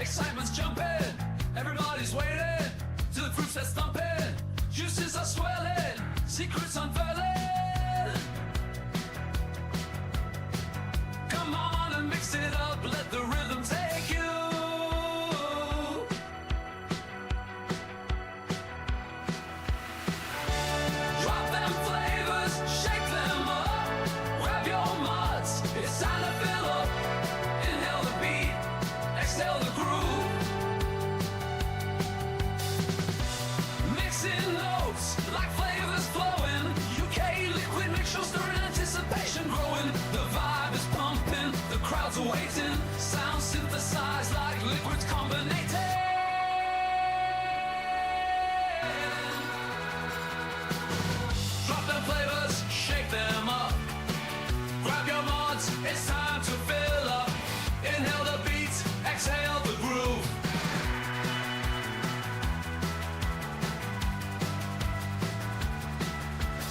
Excitement's jumping, everybody's waiting till the fruit starts thumping. Juices are swelling, secrets unfurling. Come on and mix it up, let the rhythm take you. Drop them flavors, shake them up, grab your muds, it's time to fill up. Inhale the beat, exhale the groove. Mixing notes like flavors flowing. U.K.E-liquid mix show, stirring anticipation growing. The vibe is pumping, the crowds are waiting. Sound synthesized like liquids combinating. Drop them flavors, shake them up, grab your mods, it's time to fill up. Inhale the beats, exhale the groove.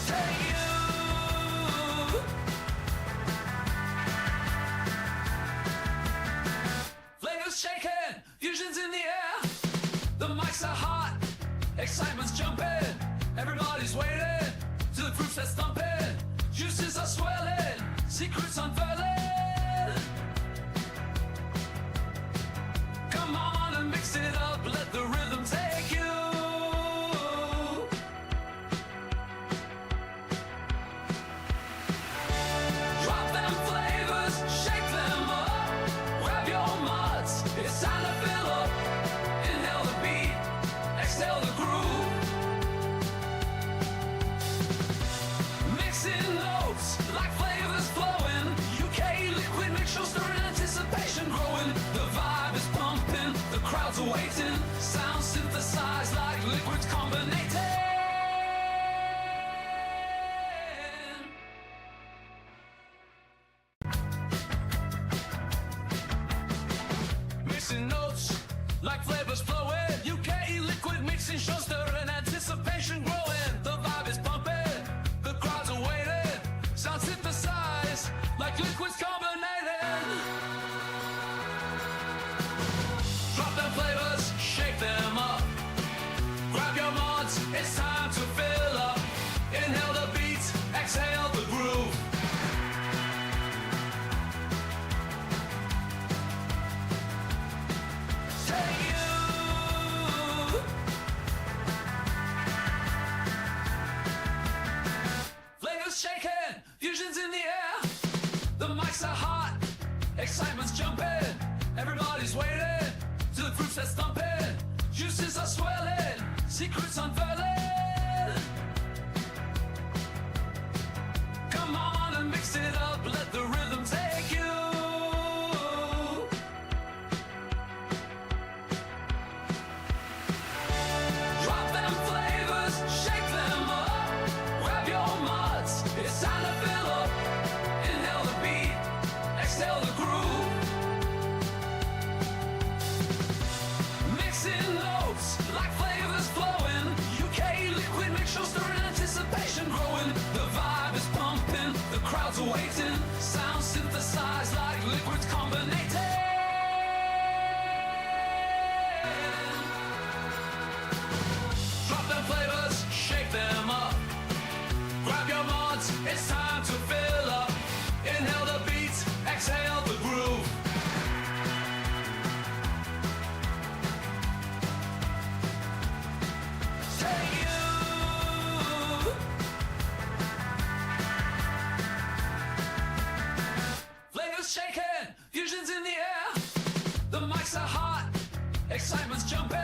Take you. Flavors shaking, fusions in the air. The mics are hot, excitement's jumping. Everybody's waiting till the fruit starts thumping. Juices are swelling, secrets unfurling. Come on and mix it up, let the rhythm take you. Drop them flavors, shake them up, grab your muds, it's time to fill up. Inhale the beat, exhale the groove. Mixing notes like flavors flowing. U.K.E-liquid mix show, stirring anticipation growing. The vibe is pumping, the crowds are waiting. Sound synthesized like liquids combinating. Mixing notes like flavors flowing. U.K.E-liquid mixing show, stirring anticipation growing. The vibe is pumping, the crowds are waiting. Sound synthesized like liquids combinating. Drop them flavors, shake them up, grab your mods, it's time to fill up. Inhale the beats, exhale the groove. Take you. Flavors shaking, fusions in the air. The mics are hot, excitement's jumping. Everybody's waiting till the fruit starts thumping. Juices are swelling, secrets unfurling. Come on and mix it up, let the rhythm take you. Drop them flavors, shake them up, grab your muds, it's time to fill up. Inhale the beat, exhale the groove. Mixing notes like flavors flowing. U.K.E-liquid mix show, stirring anticipation growing. The vibe is pumping, the crowds are waiting. Sound synthesized like liquids combinating. Drop them flavors, shake them up, grab your mods, it's time to fill up. Inhale the beats, exhale the groove. Take you. Flavors shaking, fusions in the air. The mics are hot, excitement's jumping.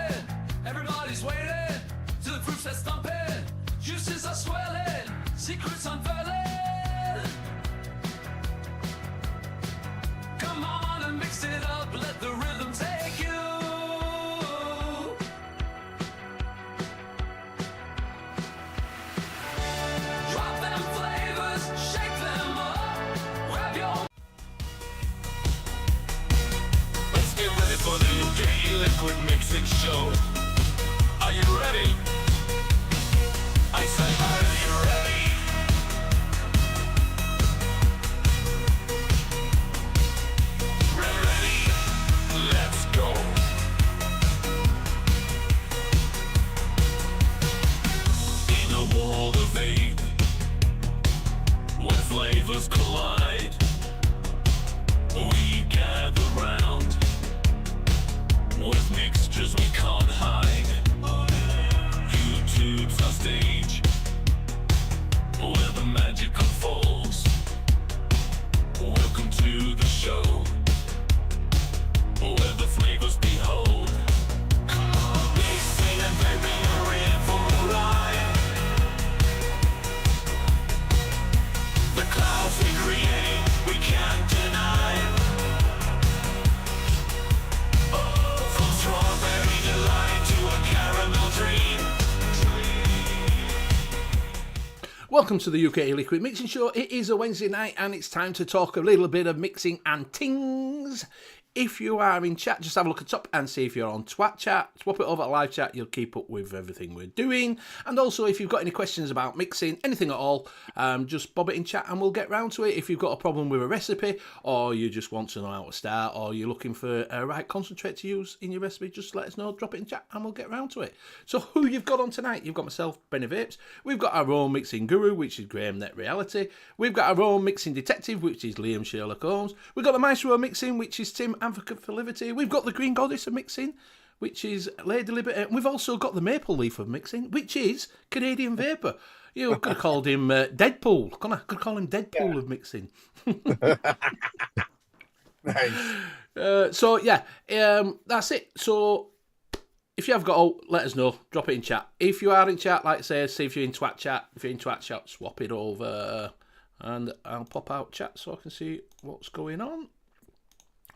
Everybody's waiting till the fruit starts thumping. Juices are swelling, secrets unfurling. Come on and mix it up, let the rhythm take you. Drop them flavors, shake them up, grab your. Let's get ready for the U.K.E-liquid Mixing Show. Are you ready? I said, are you ready? Ready? Let's go. stage where the magic unfolds. Welcome to the show where the flavors behold. Mixing and vaping are in for a ride. The clouds we create, we can't deny. From strawberry delight to a caramel dream. Welcome to the U.K.E-liquid Mixing Show. It is a Wednesday night and it's time to talk a little bit of mixing and tings. If you are in chat, just have a look at the top and see if you're on Twat Chat. Swap it over to live chat, you'll keep up with everything we're doing. And also, if you've got any questions about mixing, anything at all, just bob it in chat and we'll get round to it. If you've got a problem with a recipe, or you just want to know how to start, or you're looking for a right concentrate to use in your recipe, just let us know, drop it in chat and we'll get round to it. So who you've got on tonight? You've got myself, Benny Vapes. We've got our own mixing guru, which is Graham Net Reality. We've got our own mixing detective, which is Liam Sherlock Holmes. We've got the maestro of mixing, which is Tim, Advocate for Liberty. We've got the Green Goddess of mixing, which is Lady Liberty. And we've also got the Maple Leaf of mixing, which is Canadian Vapor. You could have called him Deadpool. Could call him Deadpool of mixing. Nice. So yeah, that's it. So if you have got let us know. Drop it in chat. If you are in chat, like I say, see if you're in Twat Chat. If you're in Twat Chat, swap it over, and I'll pop out chat so I can see what's going on.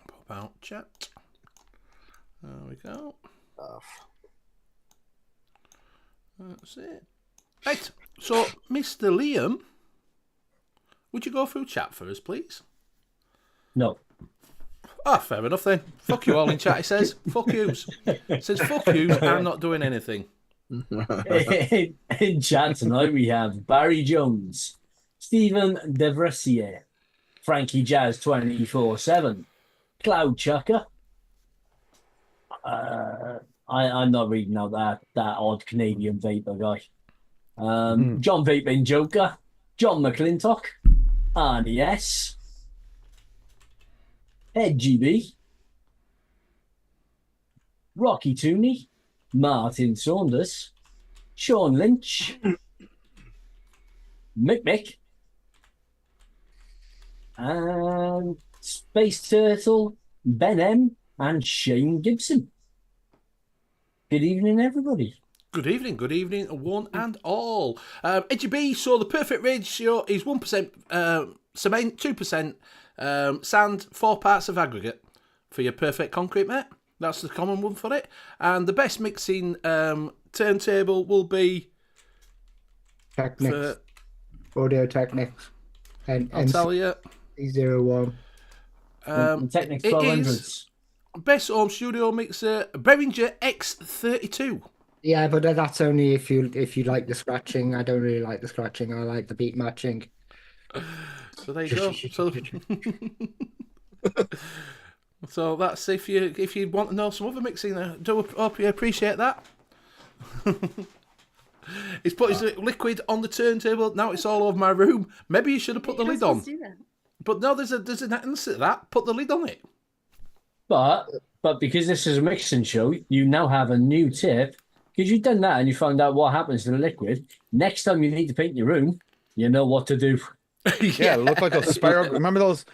Pop out chat. There we go. That's it. Right. So, Mr. Liam, would you go through chat for us, please? No. Ah, fair enough then. Fuck you all in chat, he says. Fuck yous. It says, fuck yous, I'm not doing anything. In chat tonight we have Barry Jones, Stephen Devressier, Frankie Jazz 24/7, Cloud Chucker. I'm not reading out that odd Canadian vapor guy. John Vaping Joker, John McClintock, Arnie S, Ed GB, Rocky Tooney, Martin Saunders, Sean Lynch, Mick, and Space Turtle, Ben M, and Shane Gibson. Good evening, everybody. Good evening, one and all. Edgy B, so the perfect ratio is 1% cement, 2% sand, 4 parts of aggregate for your perfect concrete, mate. That's the common one for it. And the best mixing turntable will be... Technics. Audio Technics. And I'll tell you. C01. Technics It 1200s. is best home studio mixer, Behringer X32. Yeah, but that's only if you like the scratching. I don't really like the scratching. I like the beat matching. So there you go. So that's if you want to know some other mixing. I do hope you appreciate that. He's put his liquid on the turntable. Now it's all over my room. Maybe you should have put the lid on. But no, there's an answer to that. Put the lid on it. But because this is a mixing show, you now have a new tip. Because you've done that and you found out what happens to the liquid. Next time you need to paint your room, you know what to do. Yeah, it looked like those spiral. Remember those?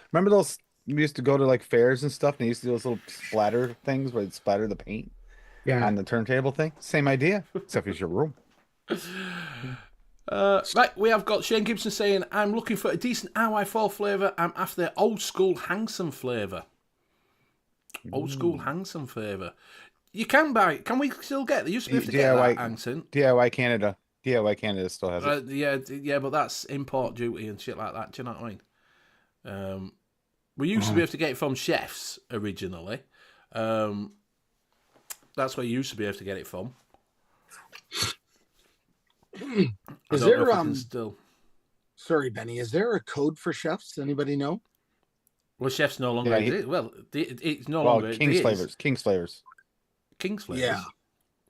We used to go to like fairs and stuff, and they used to do those little splatter things where it splatter the paint. Yeah. On the turntable thing. Same idea, except it's your room. Right, we have got Shane Gibson saying, I'm looking for a decent RY4 flavour. I'm after the old school Hangson flavour. Old school Hangson flavour. You can buy it. Can we still get it? There used to be able to get that Hangson. DIY Canada. DIY Canada still has it. Yeah, but that's import duty and shit like that. Do you know what I mean? We used to be able to get it from Chefs originally. That's where you used to be able to get it from. Is there still? Sorry, Benny. Is there a code for chefs? Anybody know? Well, Chefs no longer exist. Well, it's no longer. King's Flavors. King's Flavors. King's Flavors. Yeah.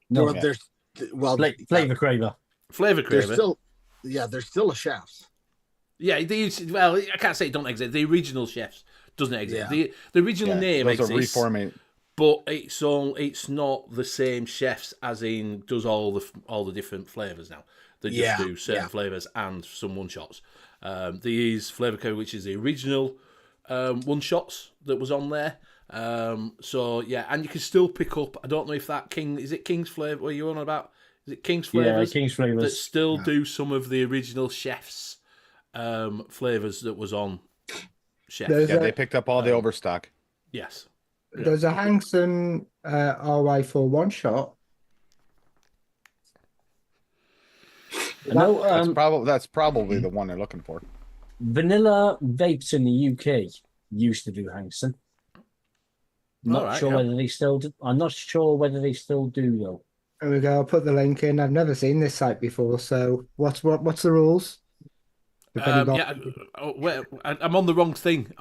No, well, there's Flavor Craver. Flavor Craver. There's still a chefs. Yeah, well, I can't say it don't exist. The original Chefs doesn't exist. Yeah. The original name those exists. are reformate. But it's not the same chefs as in does all the different flavors now. They just do certain flavours and some one-shots. They use Flavour Code, which is the original one-shots that was on there. So, yeah, and you can still pick up, I don't know if that is it King's Flavour, what are you on about? Is it King's Flavours? Yeah, King's Flavours. That still do some of the original Chef's flavours that was on Chef. Yeah, they picked up all the overstock. Yes. There's a Hangson RY4 one-shot. No, That's probably the one they're looking for. Vanilla Vapes in the UK used to do Hangson. Not sure whether they still do. I'm not sure whether they still do though. There we go. I'll put the link in. I've never seen this site before. So what's the rules? I'm on the wrong thing.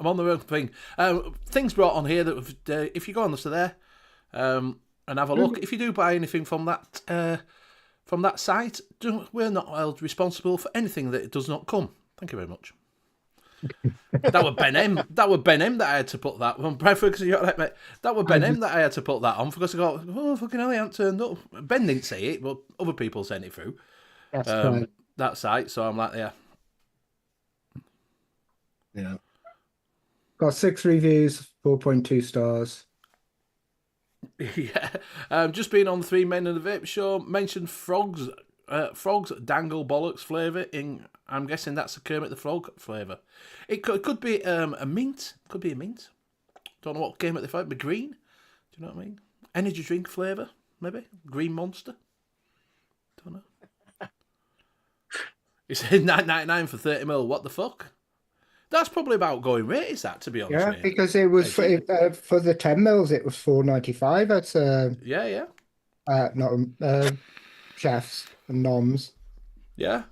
Things brought on here that if you go on to there and have a look, if you do buy anything from that site, we're not held responsible for anything that does not come. Thank you very much. That was Ben M. That was Ben M. That I had to put that on. That was Ben M. That I had to put that on because I got, oh fucking hell, he hadn't turned up. Ben didn't say it, but other people sent it through. That's right. That site. So I'm like, yeah. Got 6 reviews, 4.2 stars. Yeah. Just being on the 3 Men of the Vape Show, mentioned frogs dangle bollocks flavour in. I'm guessing that's a Kermit the Frog flavour. It could be a mint. Could be a mint. Don't know what Kermit the Frog. Be green. Do you know what I mean? Energy drink flavour, maybe. Green Monster. Don't know. It's $9.99 for 30ml. What the fuck? That's probably about going rate, is that, to be honest? Yeah, because it was for the 10 mils, it was $4.95. That's not Chefs and Noms. Yeah.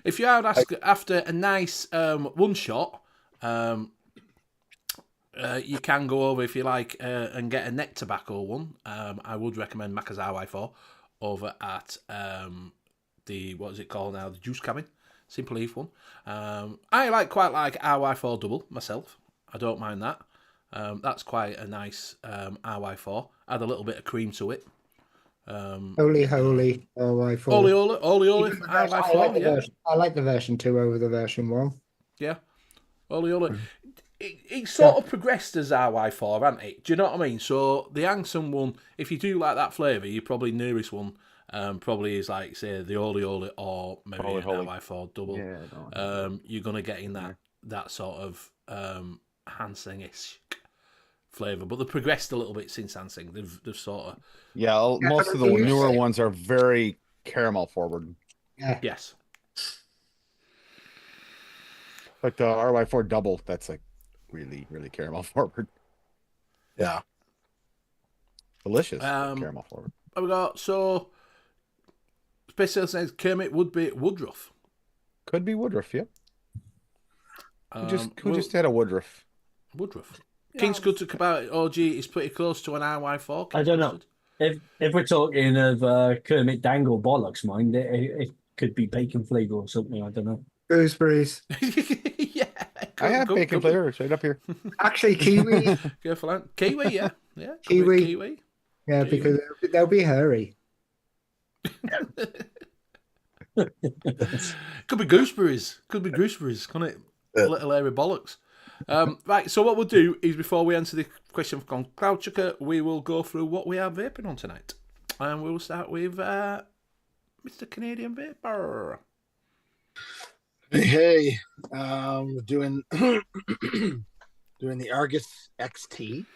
If you are after a nice one shot, you can go over if you like and get a neck tobacco one. I would recommend Macca's RY4 over at the what is it called now? The Juice Cabin. Simple Leaf one. I quite like RY4 double myself. I don't mind that. That's quite a nice RY4. Add a little bit of cream to it. Holy RY4. Holy RY4. I like the version 2 over the version 1. Yeah. Holy. It sort of progressed as RY4, hasn't it? Do you know what I mean? So the Angson one, if you do like that flavour, your probably nearest one probably is like, say, the Holy or maybe an RY4 double. Yeah, you're going to get in that sort of Hansing-ish flavour. But they've progressed a little bit since Hansing. They've sort of... Yeah, most of the newer ones are very caramel forward. Yeah. Yes. Like the RY4 double, that's like really, really caramel forward. Yeah. Delicious caramel forward. What we got? So, Space Sales says Kermit would be Woodruff. Could be Woodruff, yeah. Who just had a Woodruff? Woodruff. King's Good to Cabot OG is pretty close to an RY4. I don't know. If we're talking of Kermit Dangle bollocks, mind, it could be bacon flavour or something. I don't know. Gooseberries. Yeah. I have bacon flavour right up here. Actually, kiwi. Careful, Ant. Kiwi, yeah. Kiwi. Yeah, because they'll be hairy. Could be gooseberries. Can't it? Little hairy bollocks. Right, so what we'll do is before we answer the question from Cloud Chucker, we will go through what we are vaping on tonight. And we'll start with Mr. Canadian Vapor. Hey, doing doing the Argus XT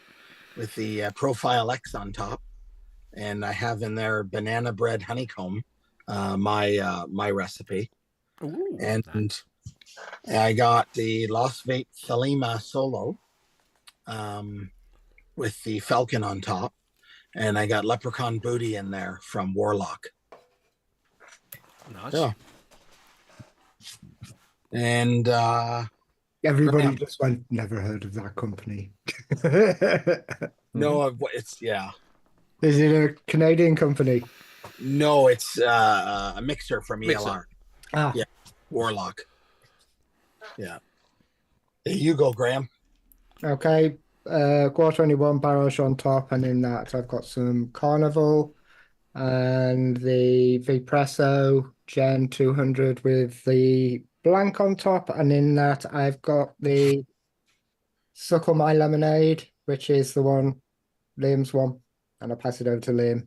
with the Profile X on top, and I have in there banana bread honeycomb, my recipe. Ooh, and nice. I got the Lost Vape Thelema Solo with the Falcon on top, and I got Leprechaun Booty in there from Warlock. Nice. Yeah. And Everybody just went, never heard of that company. no, it's Is it a Canadian company? No, it's a mixer from ELR. Ah. Yeah, Warlock. Yeah. There you go, Graham. Okay. 421 Barrosh on top, and in that I've got some Carnival, and the Vapresso Gen 200 with the blank on top, and in that I've got the Suckle My Lemonade, which is the one, Liam's one, and I'll pass it over to Liam.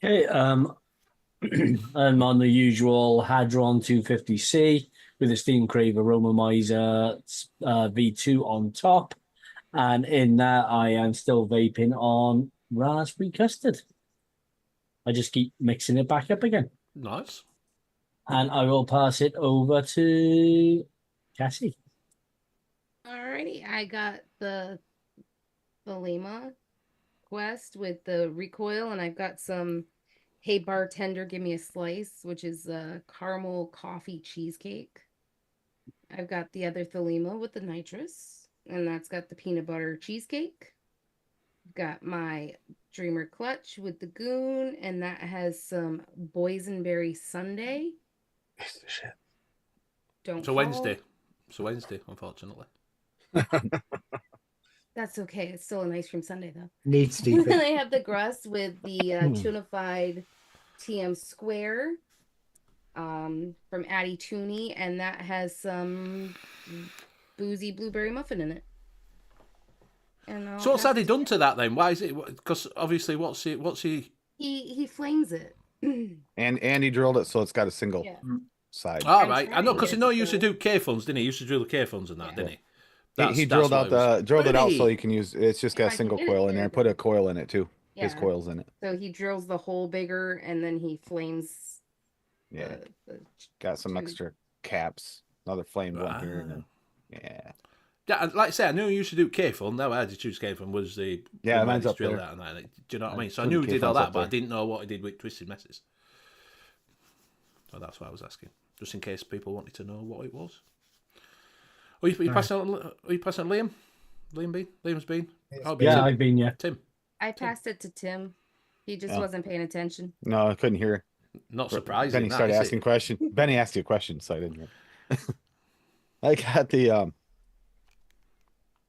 Okay, I'm on the usual Hadron 250C with a Steam Crave Aromomizer V2 on top. And in that, I am still vaping on raspberry custard. I just keep mixing it back up again. Nice. And I will pass it over to Cassie. Alrighty, I got the Lima Quest with the recoil, and I've got some Hey Bartender, Give Me a Slice, which is a caramel coffee cheesecake. I've got the other Thelema with the nitrous, and that's got the peanut butter cheesecake. Got my Dreamer Clutch with the Goon, and that has some boysenberry sundae. Shit. Don't So fall. Wednesday. So Wednesday, unfortunately. That's okay. It's still an ice cream sundae though. Needs And then deep. I have the Gruss with the tunified TM Square from Addie Tooney, and that has some boozy blueberry muffin in it. And So what's Addy done to that then? Why is it? Because obviously, what's he? He flames it. And he drilled it so it's got a single Yeah. side. All I'm right, I trying know to because get he it used to to- do K funds, didn't he? He used to drill the K funds and that, Yeah. didn't he? He That's drilled what out drilled it out so Really? you can use. It's just got If a I single can get it coil in there. there, Put a then- coil in it too. His Yeah. coils in it. So he drills the hole bigger, and then he flames. Yeah, the got some tube. extra caps. Another flame one here. And then, yeah. Yeah, and like I say, I knew he used to do K fund. Now I had to choose K fund was the Yeah, the mine's man's up drill there. that and that. Do you know what I mean? So I Put knew the he did all K-funds that, up but I there. didn't know what he did with Twisted Messes. So that's why I was asking, just in case people wanted to know what it was. Are you passing on? Are you passing on Liam? Liam Bean? Liam's Bean? Oh, Yeah, Tim. I've been, yeah. Tim. I passed it to Tim. He just Oh. wasn't paying attention. No, I couldn't hear. Not surprising. Benny that, started is it? asking questions. Benny asked you a question, so I didn't hear. I got the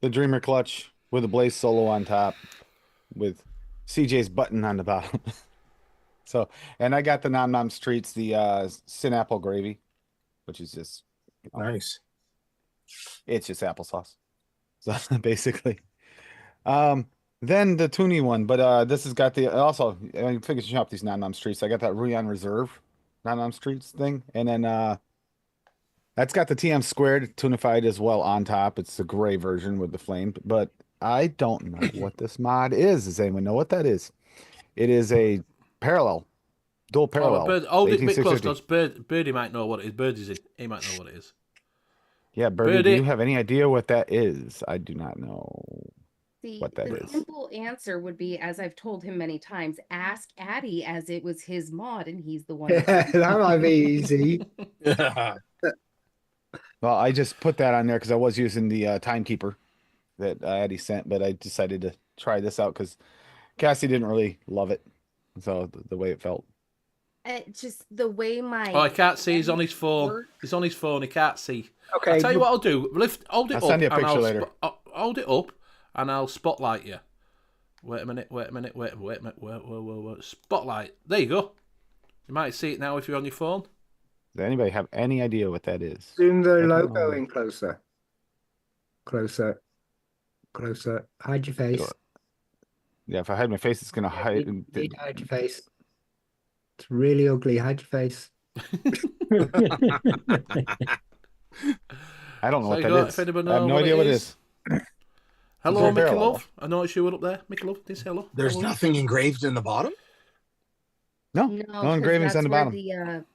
Dreamer clutch with a Blaze solo on top, with CJ's button on the bottom. So, and I got the Nom Nom Streets, the Sinapple gravy, which is just Nice. it's just applesauce. So basically, then the Toonie one, but this has got the also I figured you shop these Nom Nom Streets. I got that Ruyan Reserve Nom Nom Streets thing, and then that's got the TM squared tunified as well on top. It's the gray version with the flame, but I don't know what this mod is. Does anyone know what that is? It is a parallel, dual parallel. Hold it a bit close 18650. because Birdie might know what it is. Birdie's in. He might know what it is. Yeah, Birdie, do Birdie. you have any idea what that is? I do not know. What that The is. simple answer would be, as I've told him many times, ask Addie, as it was his mod and he's the one. That might be easy. Well, I just put that on there because I was using the timekeeper that Addie sent, but I decided to try this out because Cassie didn't really love it. So the way it felt. Just the way my. Oh, I can't see. He's on his phone. work- He's on his phone. He can't see. Okay. I'll tell you what I'll do. Hold it I'll up. send you a and picture I'll later. hold it up, and I'll spotlight you. Wait a minute. Wait a minute. Wait a minute. Wait. Spotlight. There you go. You might see it now if you're on your phone. Does anybody have any idea what that is? Zoom the don't logo know. in closer. Closer. Closer. Hide your face. Sure. Yeah, if I hide my face, it's gonna hide. Need to hide your face. It's really ugly. Hide your face. I don't know So what you that got- is. if anybody I have know no what idea it what it is. is. Hello, Very Mickey parallel. Love. I noticed you were up there. Mickey Love, did you say hello? There's Hello? nothing engraved in the bottom. No, No, no 'cause engravings on that's the where bottom.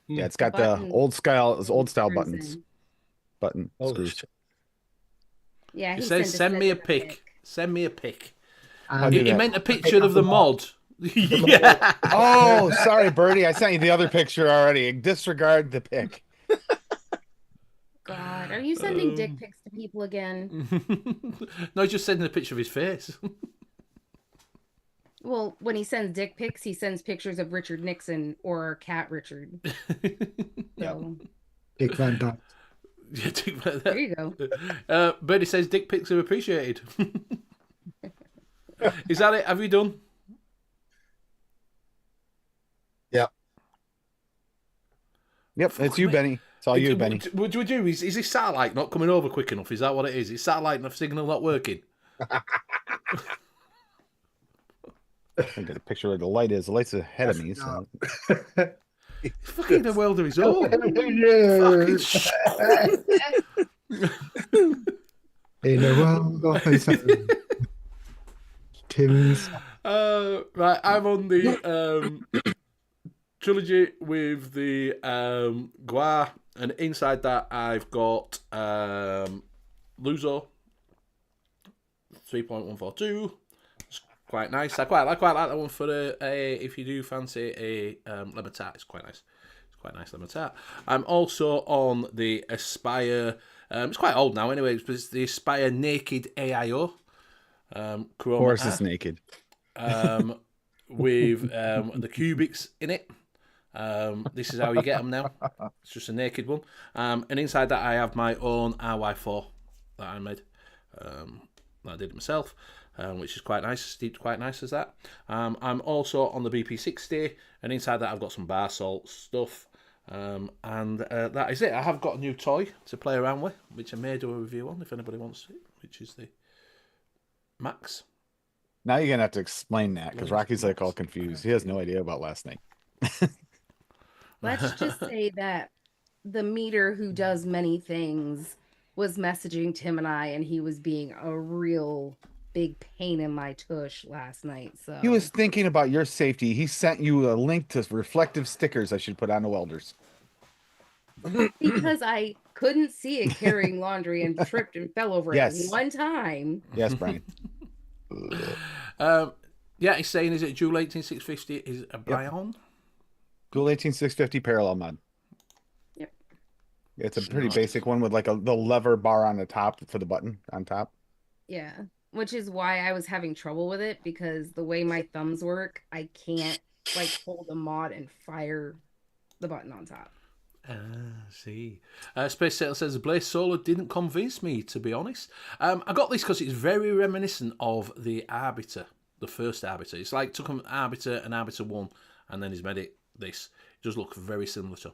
Yeah, it's got the button old style turns buttons. in. Button Holy screws. shit. Yeah, It he says, send me a in the pic. Send me a pic. I'll And do He that. meant a picture of the mod. Yeah. Oh, sorry, Birdie. I sent you the other picture already. Disregard the pic. God, are you sending dick pics to people again? No, he's just sending a picture of his face. Well, when he sends dick pics, he sends pictures of Richard Nixon or Cat Richard. So Dick Van Dyke. Yeah, think about there that. you go. Birdie says dick pics are appreciated. Is that it? Have you done? Yep, it's you, Benny. It's all you, Benny. Would you do? Is his satellite not coming over quick enough? Is that what it is? Is satellite signal not working? I get a picture where the light is. The light's ahead of me. So. Fucking the world of his own. In a world of his own. Tim's. Right, I'm on the trilogy with the Gua, and inside that I've got Luzo 3.142. It's quite nice. I quite like that one for if you do fancy a lemon tart. It's quite nice. It's quite nice lemon tart. I'm also on the Aspire. It's quite old now anyway, but it's the Aspire Naked AIO. Of course, it's naked. With the cubics in it. This is how you get them now. It's just a naked one. And inside that I have my own RY4 that I made. I did it myself, which is quite nice. Steeped quite nice as that. I'm also on the BP60, and inside that I've got some bar salt stuff. And that is it. I have got a new toy to play around with, which I may do a review on if anybody wants it, which is the Max. Now you're gonna have to explain that because Rocky's like all confused. He has no idea about last night. Let's just say that the meter who does many things was messaging Tim and I, and he was being a real big pain in my tush last night. So He was thinking about your safety. He sent you a link to reflective stickers I should put on the welders. because I couldn't see it carrying laundry and tripped and fell over Yes. it one time. Yes, Brian. Yeah, he's saying, is it Joule 18650 is a Brian? Dual 18650 parallel mod. Yep. It's a pretty basic one with like the lever bar on the top for the button on top. Yeah. Which is why I was having trouble with it, because the way my thumbs work, I can't like hold a mod and fire the button on top. See. Space Sailor says, Blaze Solar didn't convince me, to be honest. I got this because it's very reminiscent of the Arbiter, the first Arbiter. It's like took an Arbiter and Arbiter 1, and then he's made it this. It does look very similar to.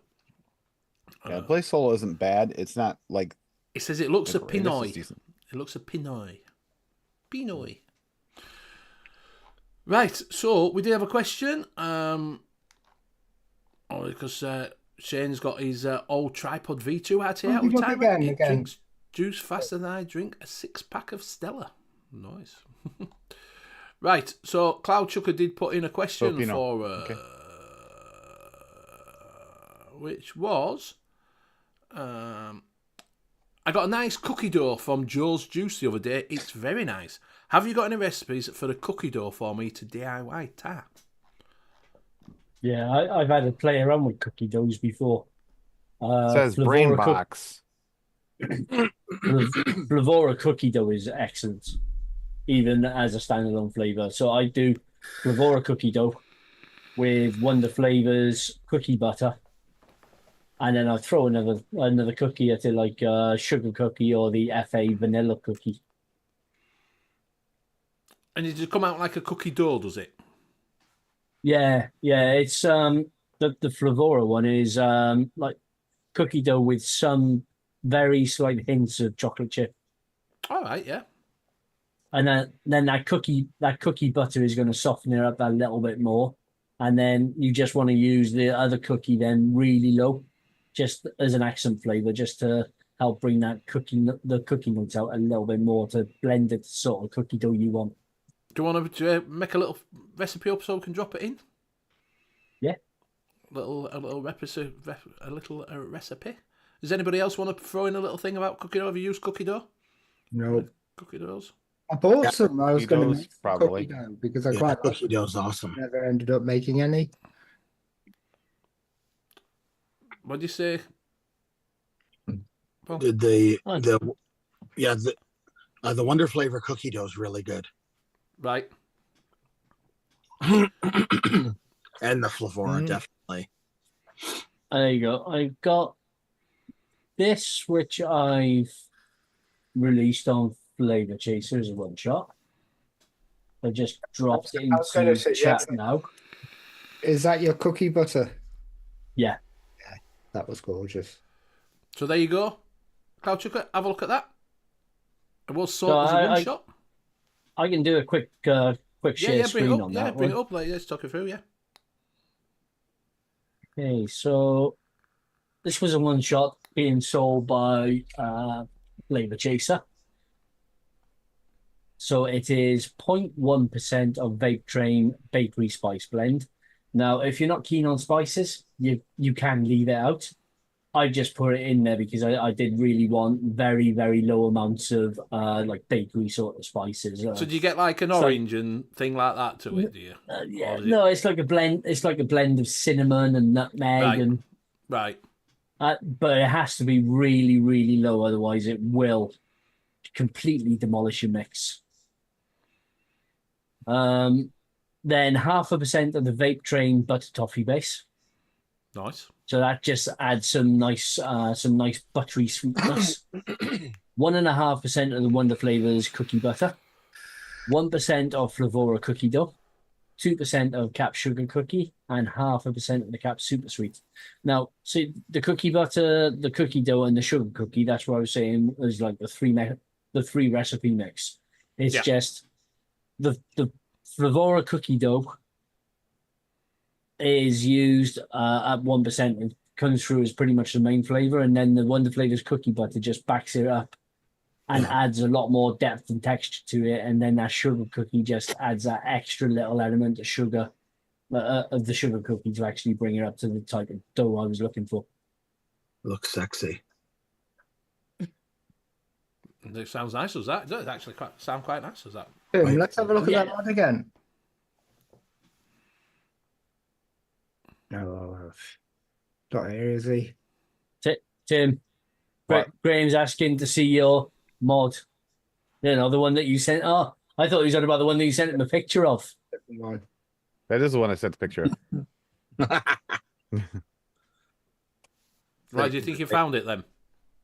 Yeah, Blaze Solo isn't bad. It's not like. It says it looks a great. Pinoy. It looks a Pinoy. Pinoy. Right, so we did have a question. Because Shane's got his old tripod V2 out here. Look again. Drinks juice faster than I drink a 6-pack of Stella. Nice. Right, so Cloud Chucker did put in a question for Okay. which was I got a nice cookie dough from Joe's Juice the other day. It's very nice. Have you got any recipes for the cookie dough for me to DIY tart? Yeah, I've had to play around with cookie doughs before. It says brain box. Flavora cookie dough is excellent, even as a standalone flavor. So I do Flavora cookie dough with Wonder Flavors cookie butter, and then I throw another cookie at it, like sugar cookie or the FA vanilla cookie. And does it come out like a cookie dough, does it? Yeah. It's the Flavora one is like cookie dough with some very slight hints of chocolate chip. All right, yeah. And then that cookie butter is going to soften it up a little bit more. And then you just want to use the other cookie then really low, just as an accent flavor, just to help bring the cookie notes out a little bit more to blend it to sort of cookie dough you want. Do you want to make a little recipe up so we can drop it in? Yeah. A little recipe. Does anybody else want to throw in a little thing about cookie dough? Have you used cookie dough? No. Cookie doughs? I bought some. I was going to make probably. cookie dough because I quite cookie dough's awesome. never ended up making any. What do you say? Paul? The Wonder Flavor cookie dough is really good. Right. And the Flavora, definitely. There you go. I've got this, which I've released on Flavor Chasers a one shot. I just dropped it I was gonna into say, chat yeah. now. Is that your cookie butter? Yeah. That was gorgeous. So there you go. Cloud Chucker, have a look at that. It was So sort of a one shot. I can do a quick share Bring it screen up. on Yeah, that bring one. it up. Let's talk it through. Yeah. Okay, so this was a one shot being sold by Flavour Chaser. So it is 0.1% of Vape Train Bakery Spice Blend. Now, if you're not keen on spices, you can leave it out. I just put it in there because I did really want very, very low amounts of like bakery sort of spices. So do you get like an orange and thing like that to it? Do you? Yeah, no, it's like a blend. It's like a blend of cinnamon and nutmeg, Right. and Right. but it has to be really, really low, otherwise it will completely demolish your mix. Then 0.5% of the Vape Train butter toffee base. Nice. So that just adds some nice buttery sweetness. 1.5% of the Wonder Flavors cookie butter. 1% of Flavora cookie dough. 2% of Cap Sugar Cookie, and 0.5% of the Cap Super Sweet. Now, see the cookie butter, the cookie dough, and the sugar cookie. That's what I was saying is like the three recipe mix. It's just the Flavora cookie dough is used at 1%. It comes through as pretty much the main flavor, and then the Wonder Flavors cookie butter just backs it up and adds a lot more depth and texture to it. And then that sugar cookie just adds that extra little element of sugar, of the sugar cookie, to actually bring it up to the type of dough I was looking for. Looks sexy. It sounds nice, does that? It does actually sound quite nice, does that? Let's have a look at that one again. No, not here, is he? Tim, Graham's asking to see your mod. You know, the one that you sent. Oh, I thought he was on about the one that you sent him a picture of. That is the one I sent the picture of. Why do you think you found it then?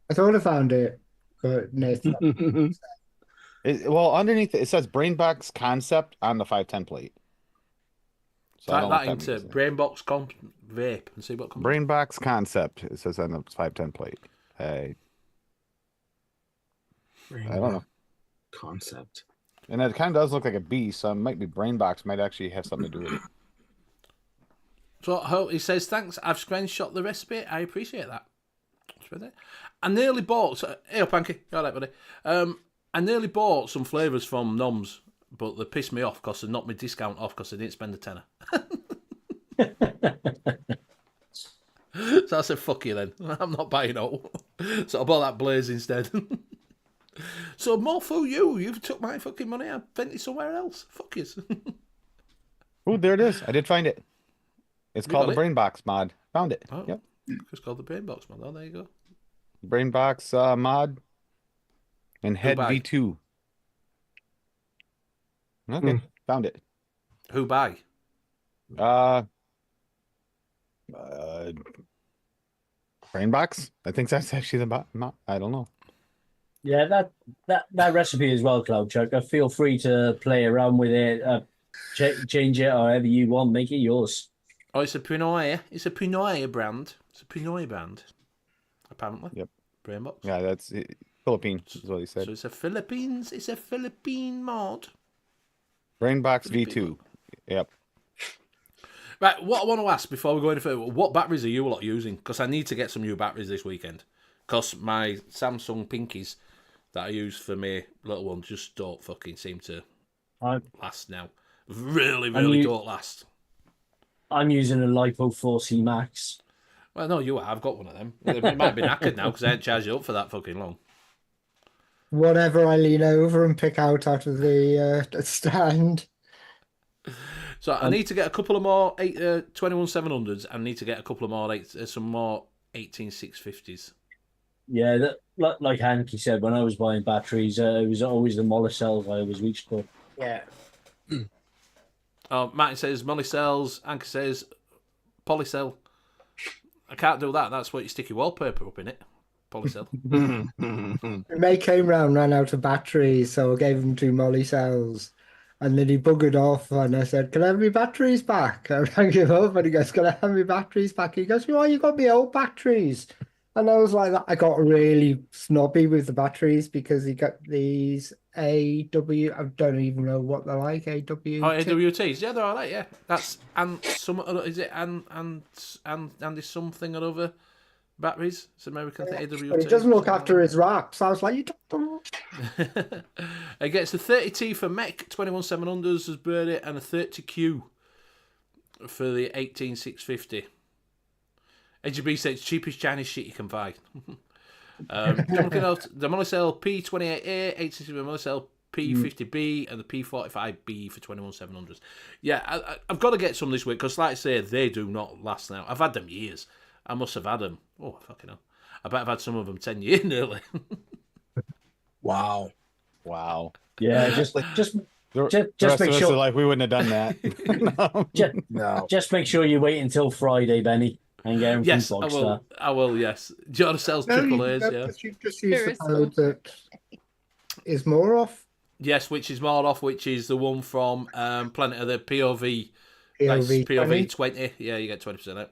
I thought I found it, but Nathan. Well, underneath it says Brainbox Concept on the 510 plate. So I Type don't know that what into means. Brainbox Vape and see what comes up. Brainbox Concept. It says on the 510 plate. I don't know. Concept. And it kind of does look like a bee, so it might be Brainbox might actually have something to do with it. So he says, thanks, I've screenshot the recipe. I appreciate that. I nearly bought... Hey, Panky. All right, buddy. I nearly bought some flavours from Noms, but they pissed me off because they knocked my discount off because I didn't spend a tenner. So I said, fuck you then. I'm not buying all. So I bought that Blaze instead. So more for you. You've took my fucking money. I spent it somewhere else. Fuck yous. Oh, there it is. I did find it. It's called the Brainbox mod. Found it. Oh, yep. It's called the Brainbox mod. Oh, there you go. Brainbox mod and Head by? V2. Okay, found it. Who by? Brainbox? I think that's actually the I don't know. Yeah, that recipe as well, Cloud Chucker. Feel free to play around with it, change it however you want, make it yours. Oh, it's a Pinoy. It's a Pinoy brand. It's a Pinoy brand, apparently. Yep. Brainbox. Yeah, that's Philippines, is what he said. So it's a Philippines. It's a Philippine mod. Brainbox V2. Yep. Right, what I want to ask before we go any further, what batteries are you lot using? Because I need to get some new batteries this weekend. Because my Samsung Pinkies that I use for my little ones just don't fucking seem to last now. Really don't last. I'm using a Lipo 4C Max. Well, no, you are. I've got one of them. It might be knackered now because I ain't charged it up for that fucking long. Whatever I lean over and pick out of the stand. So I need to get a couple of more 21700s. I need to get a couple of more some more 18650s. Yeah, like Hanky said, when I was buying batteries, it was always the Molicel I always reached for. Yeah. Martin says Molicels. Anka says Polycell. I can't do that. That's what you stick your wallpaper up in it. Polycell. May came round, ran out of batteries, so I gave them 2 Molly cells. And then he buggered off, and I said, "Can I have my batteries back?" I rang him up, and he goes, "Can I have my batteries back?" He goes, "Why you got me old batteries?" And I was like, I got really snobby with the batteries because he got these AW. I don't even know what they're like. AW. Oh, AWTs, yeah, they're all right, yeah. That's and some is it and there's something or other batteries. It's American thing, AWT. But he doesn't look after his wraps. I was like, "You don't." It gets a 30T for Mech 21700s as birdie and a 30Q for the 18650. HB says cheapest Chinese shit you can buy. The Molicel P28A, 86 Molicel P50B, and the P45B for 21700s. Yeah, I've got to get some this week because, like I say, they do not last now. I've had them years. I must have had them. Oh, fucking hell. I bet I've had some of them 10 years nearly. Wow. Yeah, just The just rest make of us sure. are like, we wouldn't have done that. No. Just make sure you wait until Friday, Benny, and get them Yes, from I Bogstar. will. I will, yes. Do you want to sell triple A's, yeah? You just use the There is code some. that is more off. Yes, which is more off, which is the one from Planet of the POV. That's POV 20. POV 20. Yeah, you get 20% out.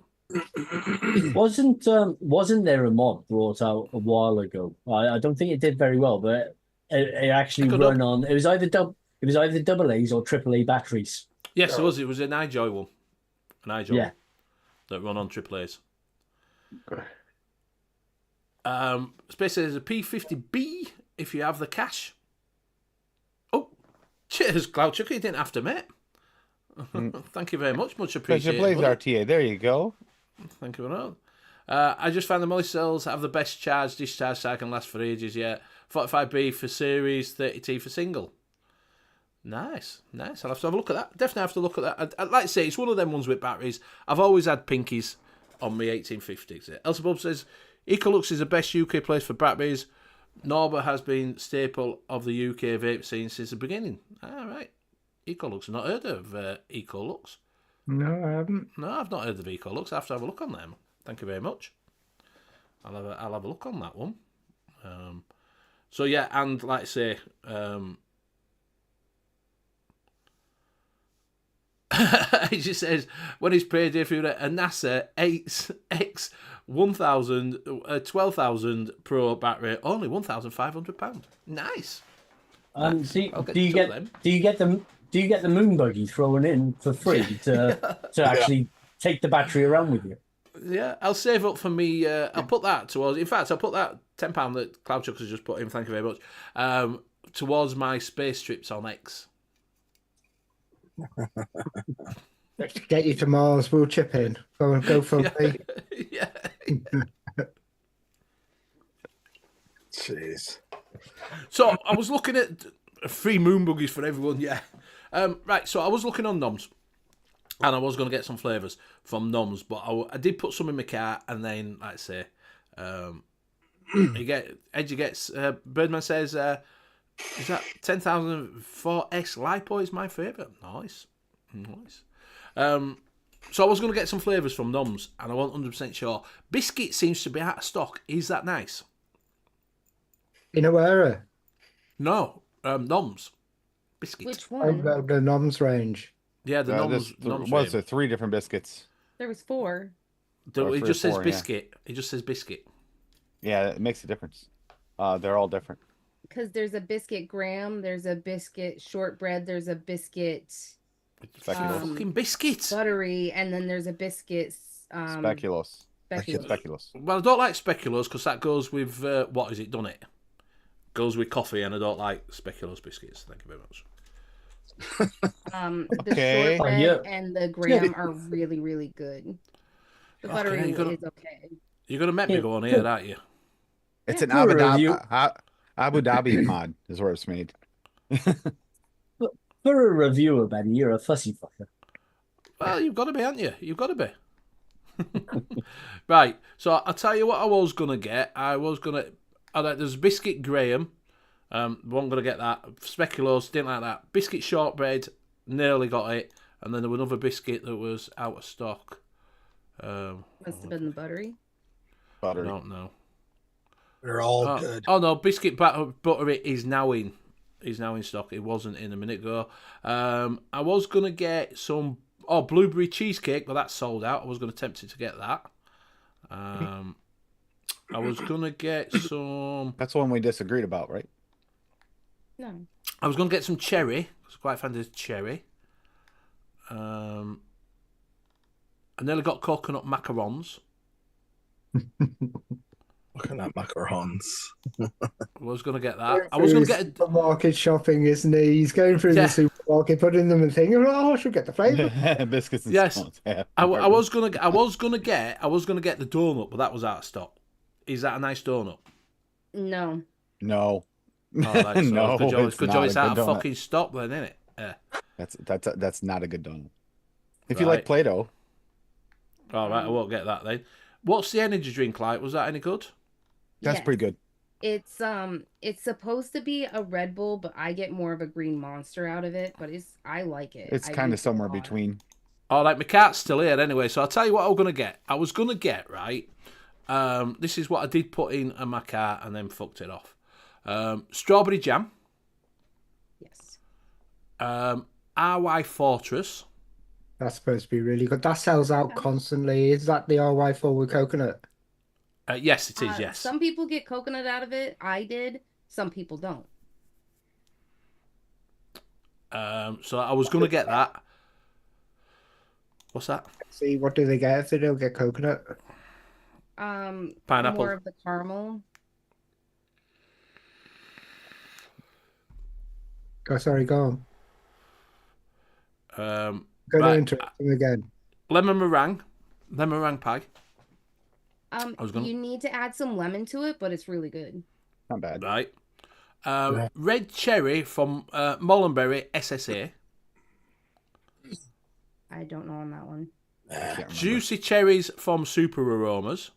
Wasn't there a mod brought out a while ago? I don't think it did very well, but it actually Pick it run up. on. It was either double A's or triple A batteries. Yes, it was. It was an iJoy one. An iJoy Yeah. that run on triple A's. Space says a P50B if you have the cash. Oh, cheers, Cloud Chucker. You didn't have to, mate. Thank you very much. Much Because you appreciated. plays buddy. RTA. There you go. Thank you very much. I just found the Molicels have the best charge discharge so I can last for ages. Yeah, 45B for series, 30T for single. Nice. I'll have to have a look at that. Definitely have to look at that. I'd like to say it's one of them ones with batteries. I've always had pinkies on my 1850s. Elsa Bob says E.Co.E-liquid is the best UK place for batteries. Norba has been staple of the UK vape scene since the beginning. All right. E.Co.E-liquid. Not heard of E.Co.E-liquid. No, I haven't. No, I've not heard of E.Co.E-liquid. I have to have a look on them. Thank you very much. I'll have a look on that one. So yeah, and like I say, he just says when he's paid if you're a NASA 8X 1000 12,000 Pro battery, only £1,500. Nice. Nice. Do I'll you two of them. get the moon buggy thrown in for free to actually take the battery around with you? Yeah, I'll save up for me. I'll put that towards. In fact, I'll put that £10 that Cloud Chuck has just put in. Thank you very much. Towards my space trips on X. To get you to Mars, we'll chip in. Go for me. Yeah. Jeez. So I was looking at free moon buggies for everyone. Yeah. Right. So I was looking on Noms, and I was going to get some flavours from Noms, but I did put some in my car, and then, like I say, Edgy gets. Birdman says, "Is that 10,004 S Lipo is my favourite." Nice. So I was going to get some flavours from Noms, and I wasn't 100% sure. Biscuit seems to be out of stock. Is that nice? In a area. No, Noms. Biscuit. Which Oh, one? the Noms range. Yeah, the Noms. Was range. there 3 different biscuits? There was 4. It three just or says four, yeah. biscuit. It just says biscuit. Yeah, it makes a difference. They're all different. Because there's a biscuit graham, there's a biscuit shortbread, there's a biscuit Speculoos. Fucking biscuit. buttery, and then there's a biscuit Speculoos. speculoos. Speculoos. Well, I don't like speculoos because that goes with what is it? Done it goes with coffee, and I don't like speculoos biscuits. Thank you very much. The Okay. shortbread Yeah. and the graham are really, really good. The buttery Okay, you gotta- is okay. You're gonna make me go on here, aren't you? It's an For Abu a Dhabi, review- Abu Dhabi mod is where it's made. For a reviewer, Benny, you're a fussy fucker. Well, you've got to be, haven't you? You've got to be. Right. So I'll tell you what I was gonna get. There's biscuit graham. Wasn't gonna get that. Speculoos, didn't like that. Biscuit shortbread, nearly got it. And then there was another biscuit that was out of stock. Must have been the buttery. I Buttery. don't know. They're all good. Oh no, biscuit buttery is now in. He's now in stock. It wasn't in a minute ago. I was going to get some blueberry cheesecake, but that's sold out. I was going to tempt it to get that. I was going to get some... That's the one we disagreed about, right? No. I was going to get some cherry. I was quite a fan of cherry. I nearly got coconut macarons. Coconut macarons. I was going to get that. I was going to get... Supermarket shopping, isn't he? He's going through the supermarket, putting them and thinking, "Oh, I should get the flavour." Biscuits and Yes. scones. Yeah. I was gonna get the donut, but that was out of stock. Is that a nice donut? No. No. Oh, right, so No, it's good not job a it's out good of donut. fucking stock then, isn't it? Yeah. That's not a good donut. If you Right. like Play-Doh, All right, I won't get that then. What's the energy drink like? Was that any good? that's pretty good. It's supposed to be a Red Bull, but I get more of a green Monster out of it. But I like it. It's I kind use of it a somewhere lot. between. All right, my cat's still here anyway, so I'll tell you what I was gonna get. I was gonna get right. This is what I did put in my cart and then fucked it off. Strawberry jam. Yes. RY Fortress. That's supposed to be really good. That sells out constantly. Is that the RY4 with coconut? Yes, it is. Yes. Some people get coconut out of it. I did. Some people don't. So I was gonna get that. What's that? See, what do they get if they don't get coconut? Pineapple. More of the caramel. Oh, sorry, go on. Going to Right. interrupt him again. Lemon meringue pie. You need to add some lemon to it, but it's really good. Not bad. Right. Red cherry from Mullenberry SSA. I don't know on that one. Juicy cherries from Super Aromas.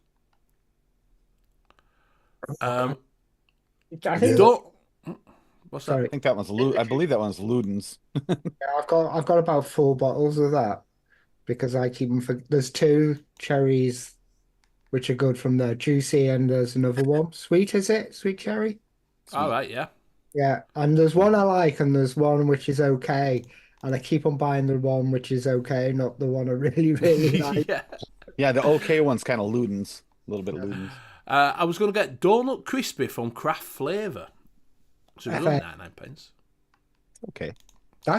I think What's sorry. I think that one's I believe that one's Luden's. Yeah, I've got about 4 bottles of that because I keep them for. There's 2 cherries, which are good from there. Juicy, and there's another one. Sweet, is it? Sweet cherry. that? All right, yeah. Yeah, and there's one I like, and there's one which is okay, and I keep on buying the one which is okay, not the one I really, really like. Yeah. Yeah, the OK one's kind of Luden's. A little bit of Luden's. I was going to get Donut Crispy from Craft Flavour. So it was only 99 pence. Okay.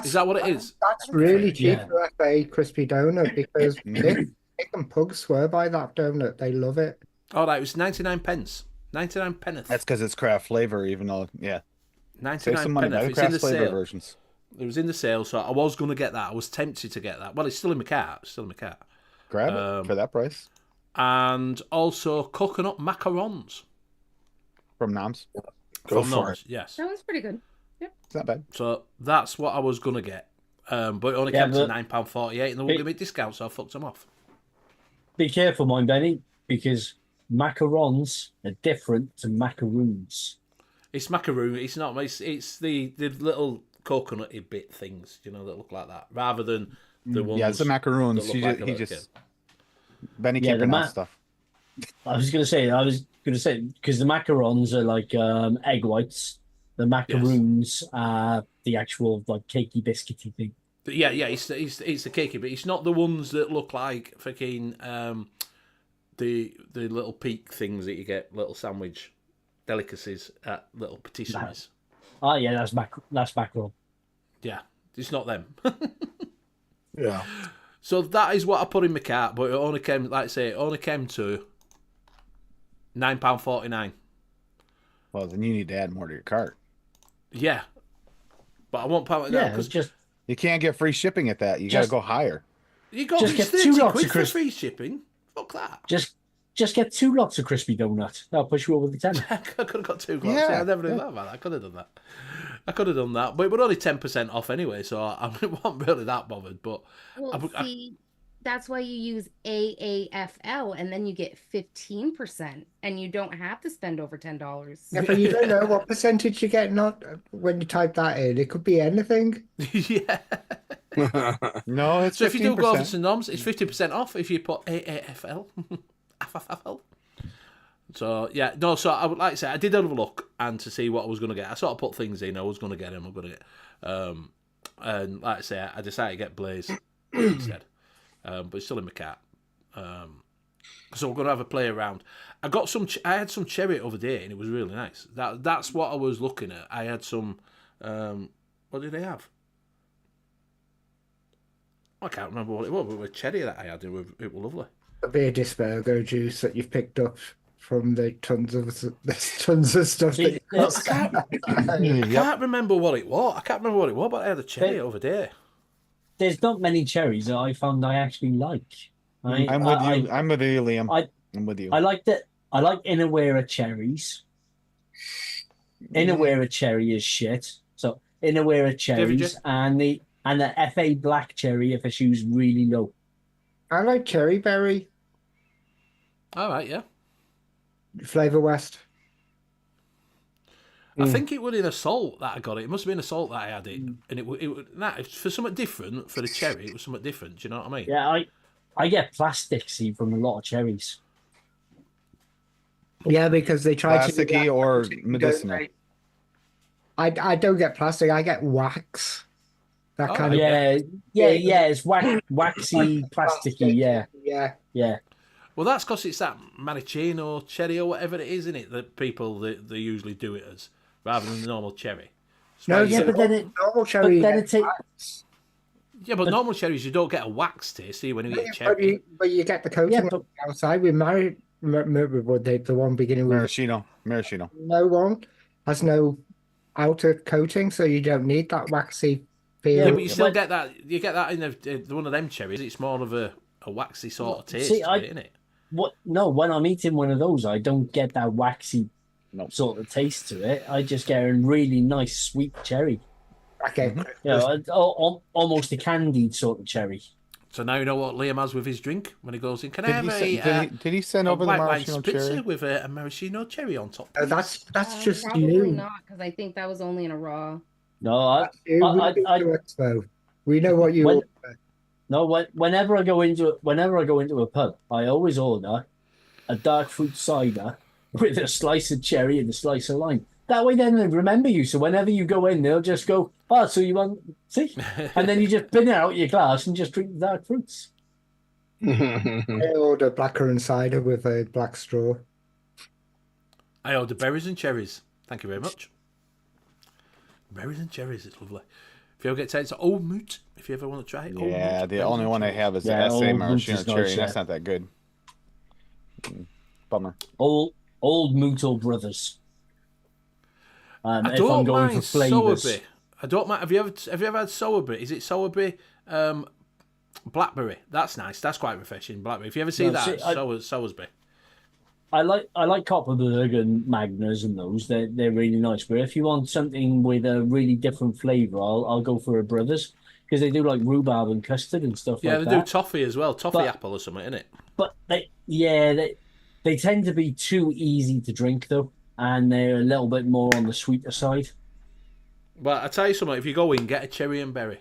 Is that what it is? That's really cheap Yeah. for FA crispy donut because Nick and Pug swear by that donut. They love it. All right, it was 99 pence. 99 pence. That's because it's craft flavor, even though, yeah. 99 Save some money. Buy pence. the It's in the craft flavor sale. versions. It was in the sale, so I was going to get that. I was tempted to get that. Well, it's still in my cart. Grab it for that price. And also coconut macarons. From Noms. Go from for Noms, it. yes. That one's pretty good. It's not bad. So that's what I was going to get. But it only Yeah, came to but- £9.48 and they won't give me a discount, so I fucked them off. Be careful, mind Benny, because macarons are different to macaroons. It's macaroon. It's not. It's the little coconutty bit things, that look like that, rather than the ones. Yeah, it's the macaroons. that look He like just, a he little just kid. Benny Yeah, can't the pronounce stuff. I was gonna say because the macarons are like egg whites. The macaroons are the actual like cakey biscuity thing. Yeah, it's the cakey, but it's not the ones that look like fucking the little peak things that you get, little sandwich delicacies at little patisseries. Oh yeah, that's mackerel. Yeah, it's not them. Yeah. So that is what I put in my cart, but it only came, like I say, it only came to £9.49. Well, then you need to add more to your cart. Yeah, but I won't pay it Yeah, because it's just You can't get free shipping at that. You got to Just- go higher. you got just it's get 2 30 lots quid of for crisp- free shipping. Fuck that. just get 2 lots of crispy donut. That'll push you over the 10. I could have got 2 gloves. Yeah, Yeah, I never did that, man. I could have done that. But it was only 10% off anyway, so I wasn't really that bothered. But Well, see, that's why you use AAFL, and then you get 15%, and you don't have to spend over $10. Yeah, but you don't know what percentage you get not when you type that in. It could be anything. yeah. No, it's So if you do go over 15%. to Noms, it's 50% off if you put AAFL. AFFL. So yeah, no. So I would like to say I did have a look and to see what I was going to get. I sort of put things in. I was going to get them. I'm going to get, and like I say, I decided to get Blaze instead. But it's still in my cart. So we're going to have a play around. I got some. I had some cherry the other day, and it was really nice. That's what I was looking at. I had some. What did they have? I can't remember what it was. But it was cherry that I had. It was lovely. A beer dispergo juice that you've picked up from the tons of stuff that you I can't remember what it was. But I had a cherry the other day. There's not many cherries that I found I actually like. I'm with you. I'm with you, Liam. I'm with you. I like Inawera cherries. Inawera cherry is shit. So Inawera cherries and the FA black cherry if its used really low. I like cherry berry. All right, yeah. Flavour West. I think it was in a salt that I got it. It must have been a salt that I had it, and it for something different for the cherry. It was something different. Do you know what I mean? Yeah, I get plasticky from a lot of cherries. Yeah, because they try to do Plasticky that, or don't medicinal. they? I don't get plastic. I get wax. That kind of It's waxy, plasticky. Yeah. Well, that's because it's that maraschino cherry or whatever it is, isn't it? That people they usually do it as rather than the normal cherry. No, yeah, but then normal cherry. Yeah, but normal cherries you don't get a wax taste, see, when you eat cherry. But you get the coating on the outside. We married the one beginning with Maraschino. no one has no outer coating, so you don't need that waxy feel. Yeah, but you still get that. You get that in the one of them cherries. It's more of a waxy sort of taste, isn't it? No, when I'm eating one of those, I don't get that waxy sort of taste to it. I just get a really nice sweet cherry. Okay, almost a candied sort of cherry. So now you know what Liam has with his drink when he goes in. Can I have did he send over the maraschino cherry with a maraschino cherry on top? That's just probably you. not, because I think that was only in a raw. No, we know what you. Whenever I go into a pub, I always order a dark fruit cider with a slice of cherry and a slice of lime. That way, then they remember you. So whenever you go in, they'll just go, "Oh, so you want see?" And then you just bin it out your glass and just drink the dark fruits. I order blackcurrant cider with a black straw. I order berries and cherries. Thank you very much. Berries and cherries, it's lovely. If you ever get to Old Moot, if you ever want to try it. Yeah, the only one I have is the SA maraschino cherry, and that's not that good. Bummer. Old Mootle Brothers. I don't mind Sowerby. I don't mind. Have you ever had Sowerby? Is it Sowerby blackberry? That's nice. That's quite refreshing. Blackberry. If you ever see Sowersby. I like Copperberg and Magners and those. They're really nice. But if you want something with a really different flavour, I'll go for a Brothers because they do like rhubarb and custard and stuff. Yeah, like they that. do toffee as well. Toffee apple or something, innit? But they tend to be too easy to drink though. And they're a little bit more on the sweeter side. Well, I tell you something. If you go in, get a cherry and berry.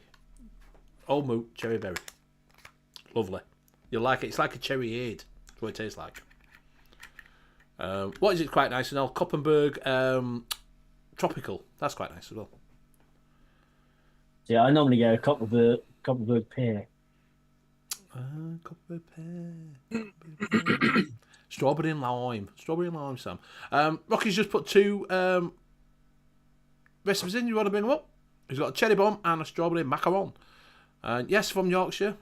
Old Moot cherry berry. Lovely. You'll like it. It's like a cherry aid. That's what it tastes like. What is it? Quite nice and all. Koppenberg tropical. That's quite nice as well. Yeah, I normally get a Koppenberg pear. Koppenberg pear. Strawberry and lime, Sam. Rocky's just put two recipes in. You want to bring them up? He's got a cherry bomb and a strawberry macaron. Yes, from Yorkshire.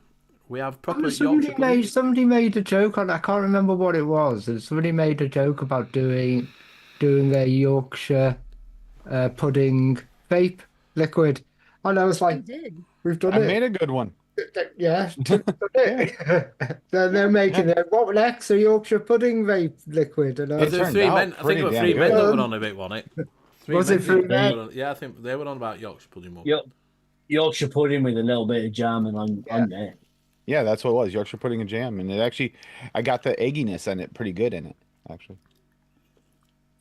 We have proper Yorkshire. Somebody made a joke on. I can't remember what it was. Somebody made a joke about doing a Yorkshire pudding vape liquid, and I was like, "We've done it." I made a good one. Yeah, they're making it. What next? A Yorkshire pudding vape liquid. And I think it were three men that were on a bit, wasn't it? Was it three men? Yeah, I think they were on about Yorkshire pudding. Yorkshire pudding with a little bit of jam, and I'm there. Yeah, that's what it was. Yorkshire pudding and jam, and it actually, I got the egginess in it pretty good in it, actually.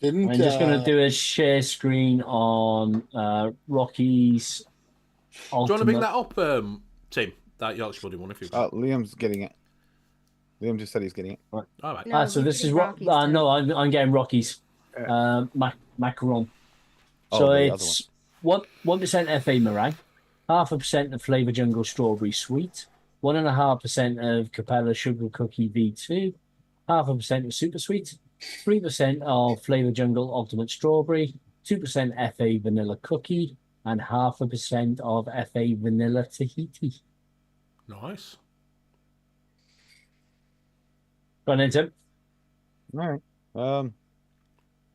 I'm just going to do a share screen on Rocky's. Do you want to bring that up, Tim? That Yorkshire pudding one, if you. Liam's getting it. Liam just said he's getting it. All right. No, So he's this is getting what. Rockies No, tonight. I'm getting Rockies. Macaron. Oh, So the other it's 1% FA meringue, 0.5% of Flavour Jungle Strawberry Sweet, 1.5% of Capella Sugar Cookie V2, 0.5% of Super Sweet, 3% of Flavour Jungle Ultimate Strawberry, 2% FA Vanilla Cookie, and 0.5% of FA Vanilla Tahiti. Nice. Go on then, Tim. All right.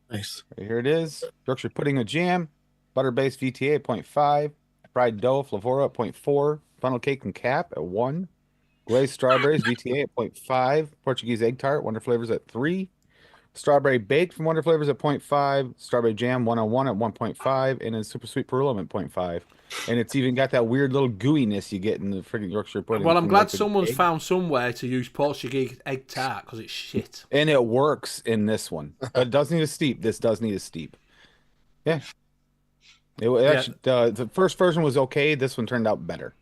Nice. Here it is. Yorkshire pudding with jam, butter-based VTA at 0.5, fried dough Flavora at 0.4, funnel cake and cap at 1, glazed strawberries VTA at 0.5, Portuguese egg tart Wonder Flavors at 3, strawberry baked from Wonder Flavors at 0.5, strawberry jam 101 at 1.5, and then super sweet Perulum at 0.5. And it's even got that weird little gooiness you get in the freaking Yorkshire pudding. Well, I'm from, glad like, the someone's egg. found somewhere to use Portuguese egg tart because it's shit. And it works in this one. But it does need a steep. This does need a steep. Yeah. Actually, the first version was okay. This one turned out better.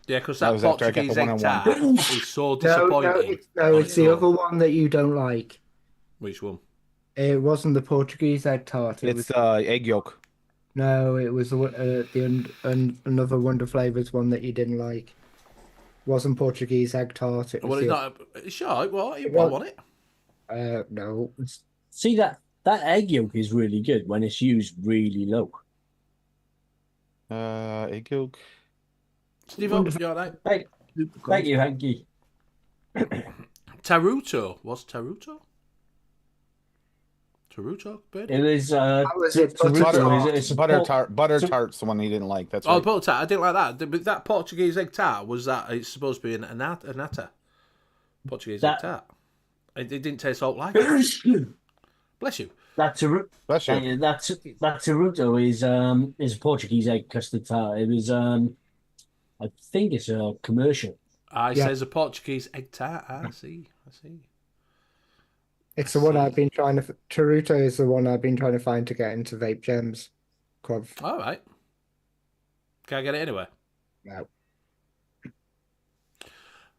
Yeah, because That that was after I got Portuguese the egg one-on-one. tart is so No, disappointing. it's the other one that you don't like. Which one? It wasn't the Portuguese egg tart. It It's was egg yolk. no, it was another Wonder Flavors one that you didn't like. Wasn't Portuguese egg tart. It was Well, it's the not. It's all right. Well, I was- want it. no. See that egg yolk is really good when it's used really low. Egg yolk. Steve, you all right? Thank you, Hanky. Taruto. What's Taruto? Taruto, bird? It is was it? Taruto. It's a Butter tart's the one he didn't like. That's Oh, right. butter tart. I didn't like that. But that Portuguese egg tart was that it's supposed to be an nata. Portuguese egg tart. It didn't taste all like it. Bless you. That Bless you. that Taruto is a Portuguese egg custard tart. It was I think it's a commercial. It says a Portuguese egg tart. I see. It's the one I've been trying to. Taruto is the one I've been trying to find to get into Vape Gems Club. All right. Can I get it anywhere? No.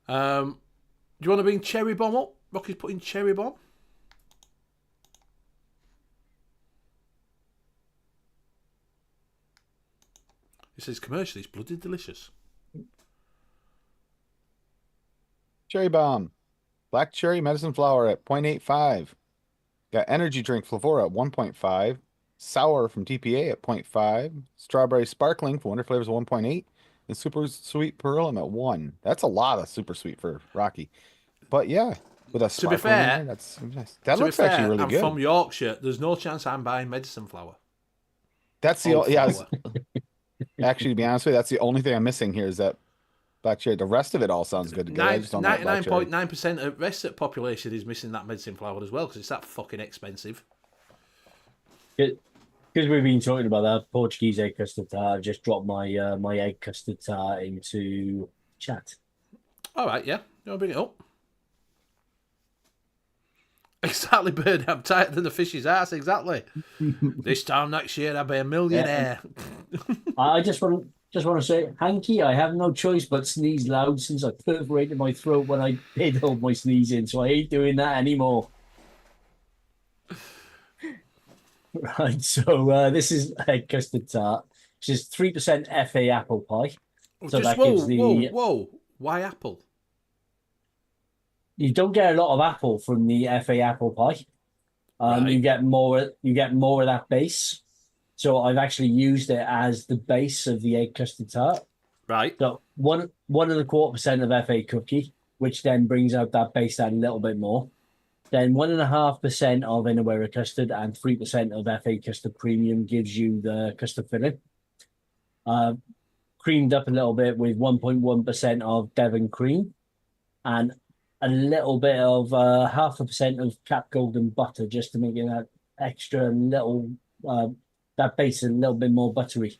Do you want to bring Cherry Bomb up? Rocky's putting Cherry Bomb. It says commercially, it's bloody delicious. Cherry bomb. Black cherry medicine flower at 0.85. Got energy drink Flavora at 1.5. Sour from TPA at 0.5. Strawberry sparkling from Wonder Flavors at 1.8. And super sweet Perulum at 1. That's a lot of super sweet for Rocky. But yeah, with a To be sparkling fair, in there, that's nice. That looks actually really I'm good. from Yorkshire. There's no chance I'm buying medicine flower. That's the Old yeah. flower. Actually, to be honest with you, that's the only thing I'm missing here is that black cherry. The rest of it all sounds good. I just don't like black cherry. 99.9% of the rest of the population is missing that medicine flower as well because it's that fucking expensive. Because we've been talking about that Portuguese egg custard tart, I've just dropped my my egg custard tart into chat. All right, yeah. You want to bring it up? Exactly, Bird. I'm tighter than the fish's ass. Exactly. This time next year, I'll be a millionaire. I just want to say, Hanky, I have no choice but sneeze loud since I perforated my throat when I did hold my sneeze in, so I ain't doing that anymore. Right, so this is egg custard tart, which is 3% FA apple pie. So Just that gives whoa. Why apple? You don't get a lot of apple from the FA apple pie. Right. You get more of that base. So I've actually used it as the base of the egg custard tart. Right. So 1.25% of FA cookie, which then brings out that base down a little bit more. Then 1.5% of Inawera custard and 3% of FA custard premium gives you the custard filling. Creamed up a little bit with 1.1% of Devon cream and a little bit of 0.5% of Cap Golden butter just to make it that extra little, that base a little bit more buttery.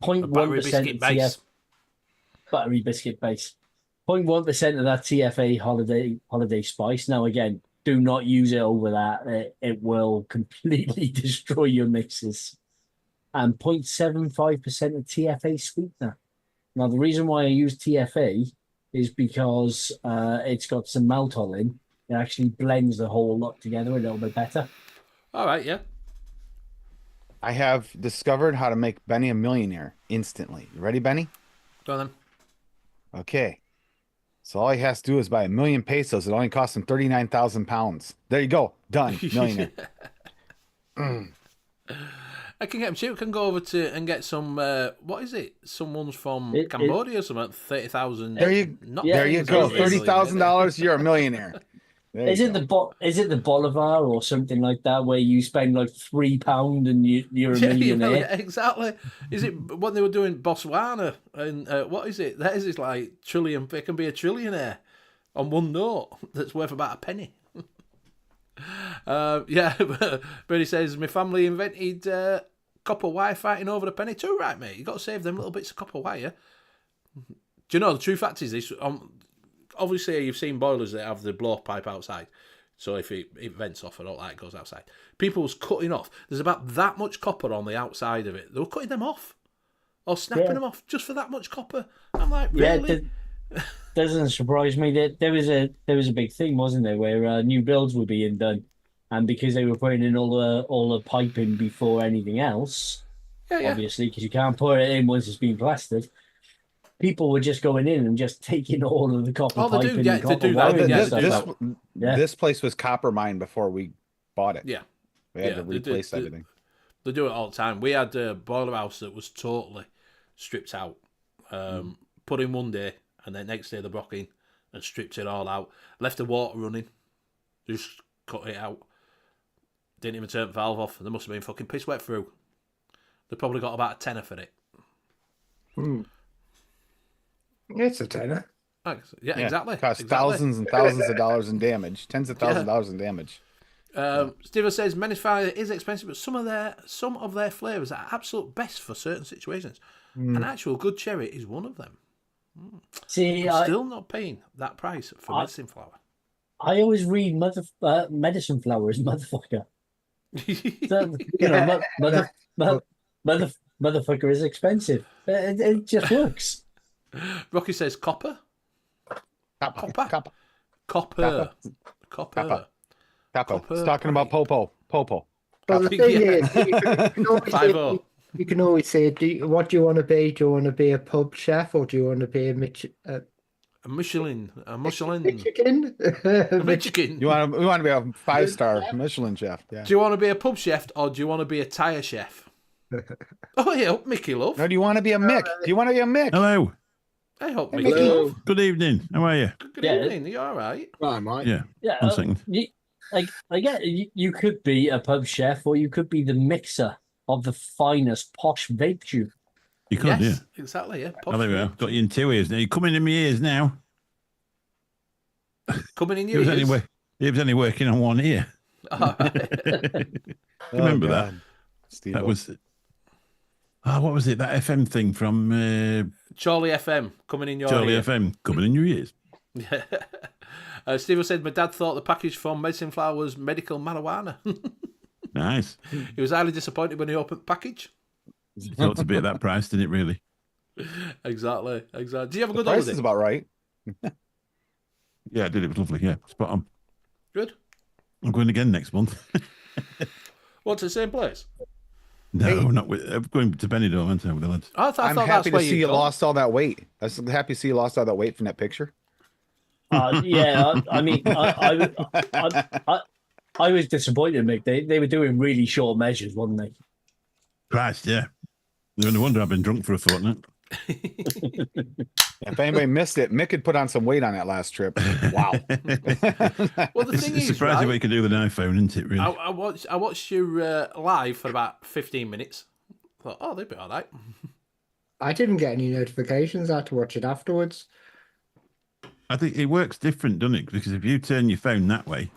0.1% biscuit base. Buttery biscuit base. 0.1% of that TFA holiday spice. Now, again, do not use it over that. It will completely destroy your mixes. And 0.75% of TFA sweetener. Now, the reason why I use TFA is because it's got some maltol in. It actually blends the whole lot together a little bit better. All right, yeah. I have discovered how to make Benny a millionaire instantly. You ready, Benny? Go on then. Okay. So all he has to do is buy 1 million pesos. It only costs him 39,000 pounds. There you go. Done. Millionaire. I can get him cheap. Can go over to and get some. What is it? Someone's from It- Cambodia or something. 30,000. There you, Not Yeah, there you things, go. isn't it? $30,000. You're a millionaire. There Is you it go. the Bolivar or something like that where you spend like £3 and you're a Yeah, you know, millionaire? yeah, exactly. Is it when they were doing Botswana and what is it? Theirs is like trillion. It can be a trillionaire on one note that's worth about a penny. Yeah, but he says my family invented copper wire fighting over a penny too, right, mate? You got to save them little bits of copper wire. Do you know the true fact is this? Obviously, you've seen boilers that have the blow pipe outside. So if it vents off and all that, it goes outside. People's cutting off. There's about that much copper on the outside of it. They were cutting them off or snapping them off just for that much copper. I'm like, really? Yeah, doesn't surprise me. That there was a big thing, wasn't there, where new builds were being done, and because they were putting in all the piping before anything else, Yeah. obviously, because you can't put it in once it's been plastered. People were just going in and just taking all of the copper Oh, they do, piping yeah, and they copper do that, wiring yeah, and they do stuff that. out. This place was copper mined before we bought it. Yeah. We had Yeah, to they do- replace they- everything. They do it all the time. We had a boiler house that was totally stripped out. Put in one day, and then next day they broke in and stripped it all out. Left the water running. Just cut it out. Didn't even turn the valve off. They must have been fucking piss wet through. They probably got about a tenner for it. It's a tenner. Thanks. Yeah, exactly. Cost exactly. thousands and thousands of dollars in damage. Tens of thousands of dollars in damage. Steve says many fire is expensive, but some of their flavours are absolute best for certain situations. An actual good cherry is one of them. See, I'm still not paying that price for medicine flower. I always read medicine flower as motherfucker. So, motherfucker is expensive. It just works. Rocky says copper. Copper. Copper. It's talking about Popo. Well, the thing is, you can always say, what do you want to be? Do you want to be a pub chef or do you want to be a Michelin. Michigan? Michigan. We want to be a 5-star Michelin chef. Yeah. Do you want to be a pub chef or do you want to be a tyre chef? Oh, yeah, Mickey love. No, do you want to be a Mick? Do you want to be a Mick? Hello. I hope Mickey Hello. love. Good evening. How are you? Good Yeah. evening. Are you all right? Oh, mate. Yeah. Yeah, One second. I get you could be a pub chef or you could be the mixer of the finest posh vape tube. You could, Yes, yeah. exactly. Yeah. Oh, there we are. Got you in 2 ears now. You're coming in my ears now. Coming in It your was, ears. it was only working on one ear. All right. Remember that? Steve. That was. Oh, what was it? That FM thing from Charlie FM coming in your Charlie ear. FM coming in your ears. Yeah. Steve said my dad thought the package from Medicine Flower was medical marijuana. Nice. He was highly disappointed when he opened the package. It ought to be at that price, didn't it? Really? Exactly. Did you have a good Price holiday? is about right. Yeah, I did. It was lovely. Yeah, spot on. Good. I'm going again next month. What's the same place? No, not with. I'm going to Benidorm, aren't I, with the lads? I I'm thought happy that's to where see you gone. lost all that weight. I'm happy to see you lost all that weight from that picture. Yeah, I mean, I was disappointed, Mick. They were doing really short measures, wasn't they? Christ, yeah. No wonder I've been drunk for a fortnight. If anybody missed it, Mick had put on some weight on that last trip. Wow. Well, the It's thing is, surprising right, what you can do with an iPhone, isn't it? Really? I watched you live for about 15 minutes. Thought, oh, they'd be all right. I didn't get any notifications. I had to watch it afterwards. I think it works different, doesn't it? Because if you turn your phone that way,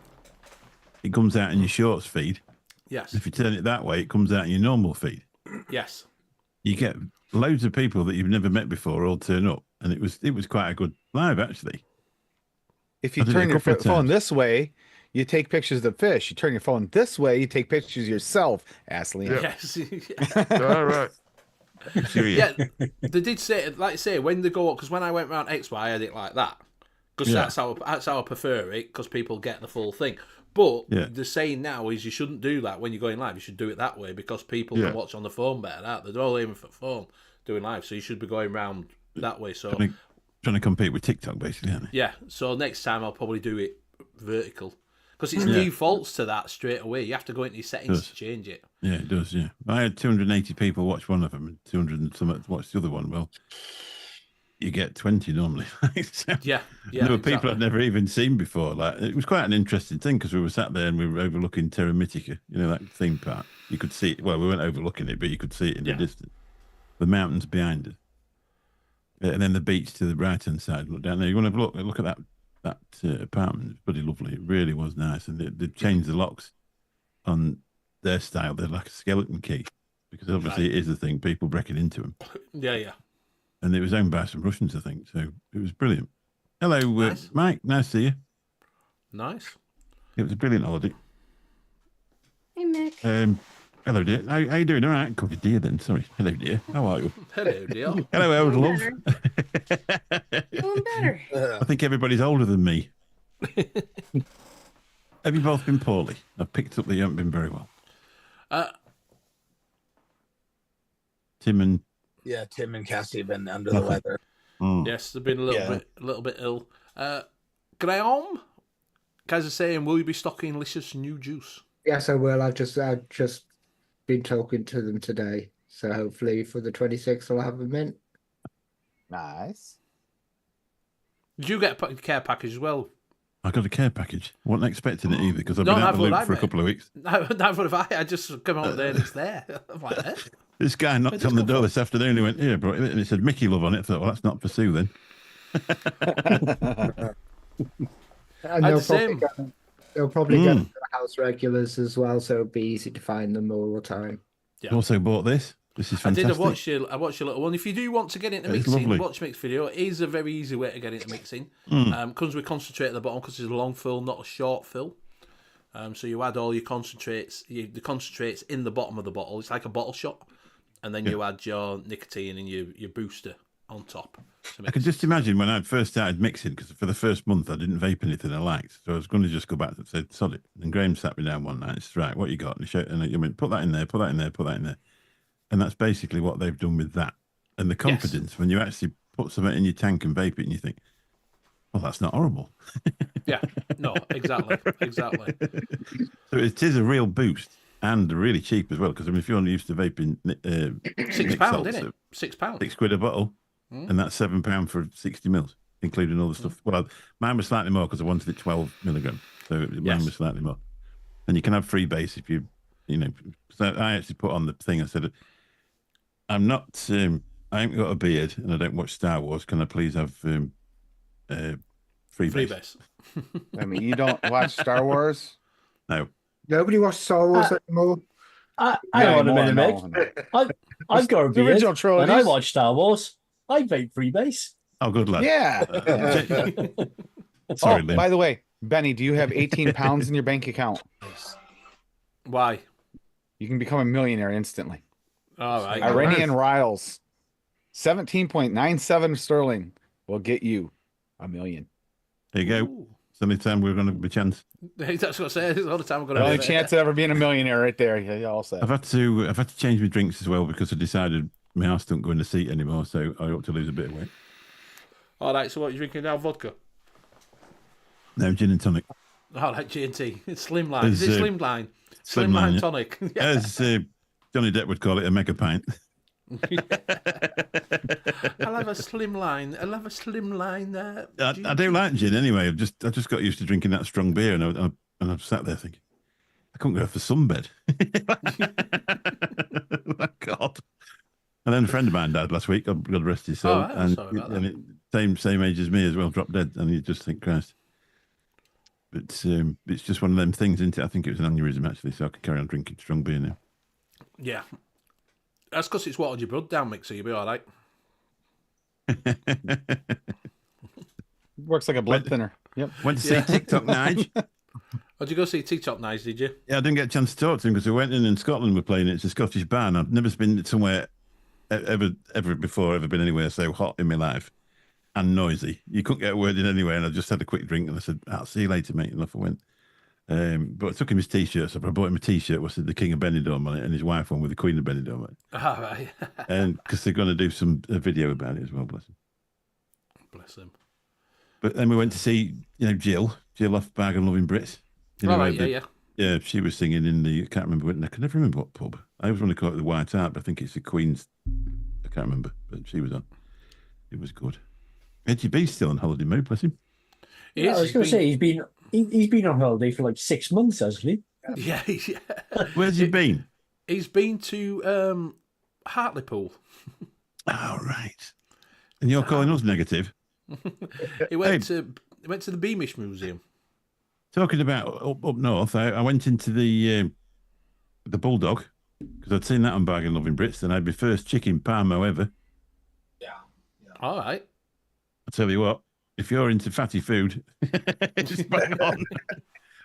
it comes out in your shorts feed. Yes. If you turn it that way, it comes out in your normal feed. Yes. You get loads of people that you've never met before all turn up, and it was quite a good live actually. If you I did it turn a your couple of phone times. this way, you take pictures of the fish. You turn your phone this way, you take pictures of yourself, Ashley. Yes. All right. Serious. Yeah, they did say, like I say, when they go up, because when I went round XY, I had it like that. Because Yeah. that's how I prefer it, because people get the full thing. But Yeah. the saying now is you shouldn't do that when you're going live. You should do it that way, because people Yeah. can watch on the phone better. They're all aiming for phone doing live, so you should be going round that way. So Trying to compete with TikTok, basically, aren't they? yeah, so next time I'll probably do it vertical. Because it defaults to that straight away. You have to go into your settings to change it. Yeah, it does, yeah. I had 280 people watch one of them and 200 and some watch the other one. Well, you get 20 normally. So, Yeah. there were people exactly. I'd never even seen before. Like, it was quite an interesting thing because we were sat there and we were overlooking Terra Mythica, that theme park. You could see it. Well, we weren't overlooking it, but you could see it in the distance. The mountains behind us. And then the beach to the right-hand side. Look down there. You want to look at that apartment. It's pretty lovely. It really was nice. And they've changed the locks on their style. They're like a skeleton key because obviously it is a thing. People breaking into them. Yeah. And it was owned by some Russians, I think. So it was brilliant. Hello, Nice. Mike. Nice to see you. Nice. It was a brilliant holiday. Hey, Mick. Hello, dear. How you doing? All right. Called you dear then. Sorry. Hello, dear. How are you? Hello, dear. Hello, old love. Doing better. I think everybody's older than me. Have you both been poorly? I've picked up that you haven't been very well. Tim and Yeah, Tim and Cassie have been under the weather. Yes, they've been a little bit ill. Graham, guys are saying, will you be stocking Licious new juice? Yes, I will. I've just been talking to them today, so hopefully for the 26th I'll have them in. Nice. Did you get a care package as well? I got a care package. Wasn't expecting it either because I've No, been out of the neither loop would for I, a couple of weeks. No, neither have I. I just come out there and it's there. I'm like, eh? This guy knocked on the door this afternoon. He went, "Here, bro," and it said Mickey Love on it. I thought, well, that's not for Sue then. And I had the same. they'll probably get to the house regulars as well, so it'll be easy to find them all the time. Yeah. Also bought this. This is I did. fantastic. I watched your little one. If you do want to get into It's mixing, lovely. watch mix video. It is a very easy way to get into mixing. Comes with concentrate at the bottom because it's a long fill, not a short fill. So you add all your concentrates, the concentrates in the bottom of the bottle. It's like a bottle shot, and then you add your nicotine and your booster on top. I could just imagine when I first started mixing, because for the first month I didn't vape anything I liked, so I was going to just go back and say, sod it. And Graham sat me down one night and said, right, what you got? And I went, put that in there, put that in there, put that in there. And that's basically what they've done with that. And the confidence when you actually put something in your tank and vape it and you think, well, that's not horrible. Yeah, no, exactly. So it is a real boost and really cheap as well, because I mean, if you're only used to vaping £6, isn't it? £6. £6 a bottle, and that's £7 for 60 mils, including all the stuff. Well, mine was slightly more because I wanted it 12 milligram, so mine was slightly more. And you can have free base if you know. So I actually put on the thing. I said, I'm not. I ain't got a beard, and I don't watch Star Wars. Can I please have free base? I mean, you don't watch Star Wars? No. Nobody watches Star Wars anymore. Hang on a minute, no. Mick. I've got a The beard, original and trilogies. I watch Star Wars. I vape freebase. Oh, good lad. Yeah. Sorry, Oh, Liam. by the way, Benny, do you have 18 pounds in your bank account? Why? You can become a millionaire instantly. All right. Iranian Riles, 17.97 sterling will get you a million. There you go. Ooh. It's the only time we're going to have a chance. That's what I say. It's all the time I'm going The to only chance of ever being a millionaire right there. Yeah, all set. I've had to change my drinks as well because I decided my ass don't go in the seat anymore, so I ought to lose a bit of weight. All right, so what are you drinking now? Vodka? No, gin and tonic. All right, G&T. It's Slimline. Is it Slimline? Slimline, yeah. tonic. Yeah. As Johnny Depp would call it, a mega pint. I'll have a slimline. I do like gin anyway. I just got used to drinking that strong beer, and I've sat there thinking, I couldn't go for sunbed. Oh, God. And then a friend of mine died last week. God rest his soul. Oh, I'm sorry about that. Same age as me as well, dropped dead. And you just think, Christ. But it's just one of them things, isn't it? I think it was an aneurysm actually, so I could carry on drinking strong beer now. Yeah. That's because it's watered your blood down, Mick, so you'll be all right. Works like a blood thinner. Yep. Went to see TikTok Nige. Oh, did you go see TikTok Nice, did you? Yeah, I didn't get a chance to talk to him because we went in and Scotland were playing it. It's a Scottish band. I've never been somewhere ever before ever been anywhere so hot in my life and noisy. You couldn't get a word in anywhere, and I just had a quick drink and I said, "I'll see you later, mate." And off I went. But I took him his t-shirt, so I bought him a t-shirt with the King of Benidorm on it, and his wife one with the Queen of Benidorm on it. All right. And because they're going to do a video about it as well, bless him. Bless him. But then we went to see, Jill off Bag and Loving Brits. All right, yeah. Yeah, she was singing in I can't remember I can never remember what pub. I always want to call it the White Hart, but I think it's the Queen's. I can't remember, but she was on. It was good. Edgy B's still on holiday mode, bless him. Yeah, I was going to say he's been on holiday for like 6 months, hasn't he? Yeah. Where's he been? He's been to Hartlepool. Oh, right. And you're calling us negative? He went to the Beamish Museum. Talking about up north, I went into the Bulldog because I'd seen that on Bag and Loving Brits, and I had my first chicken parmo ever. Yeah. All right. I tell you what, if you're into fatty food, just bang on.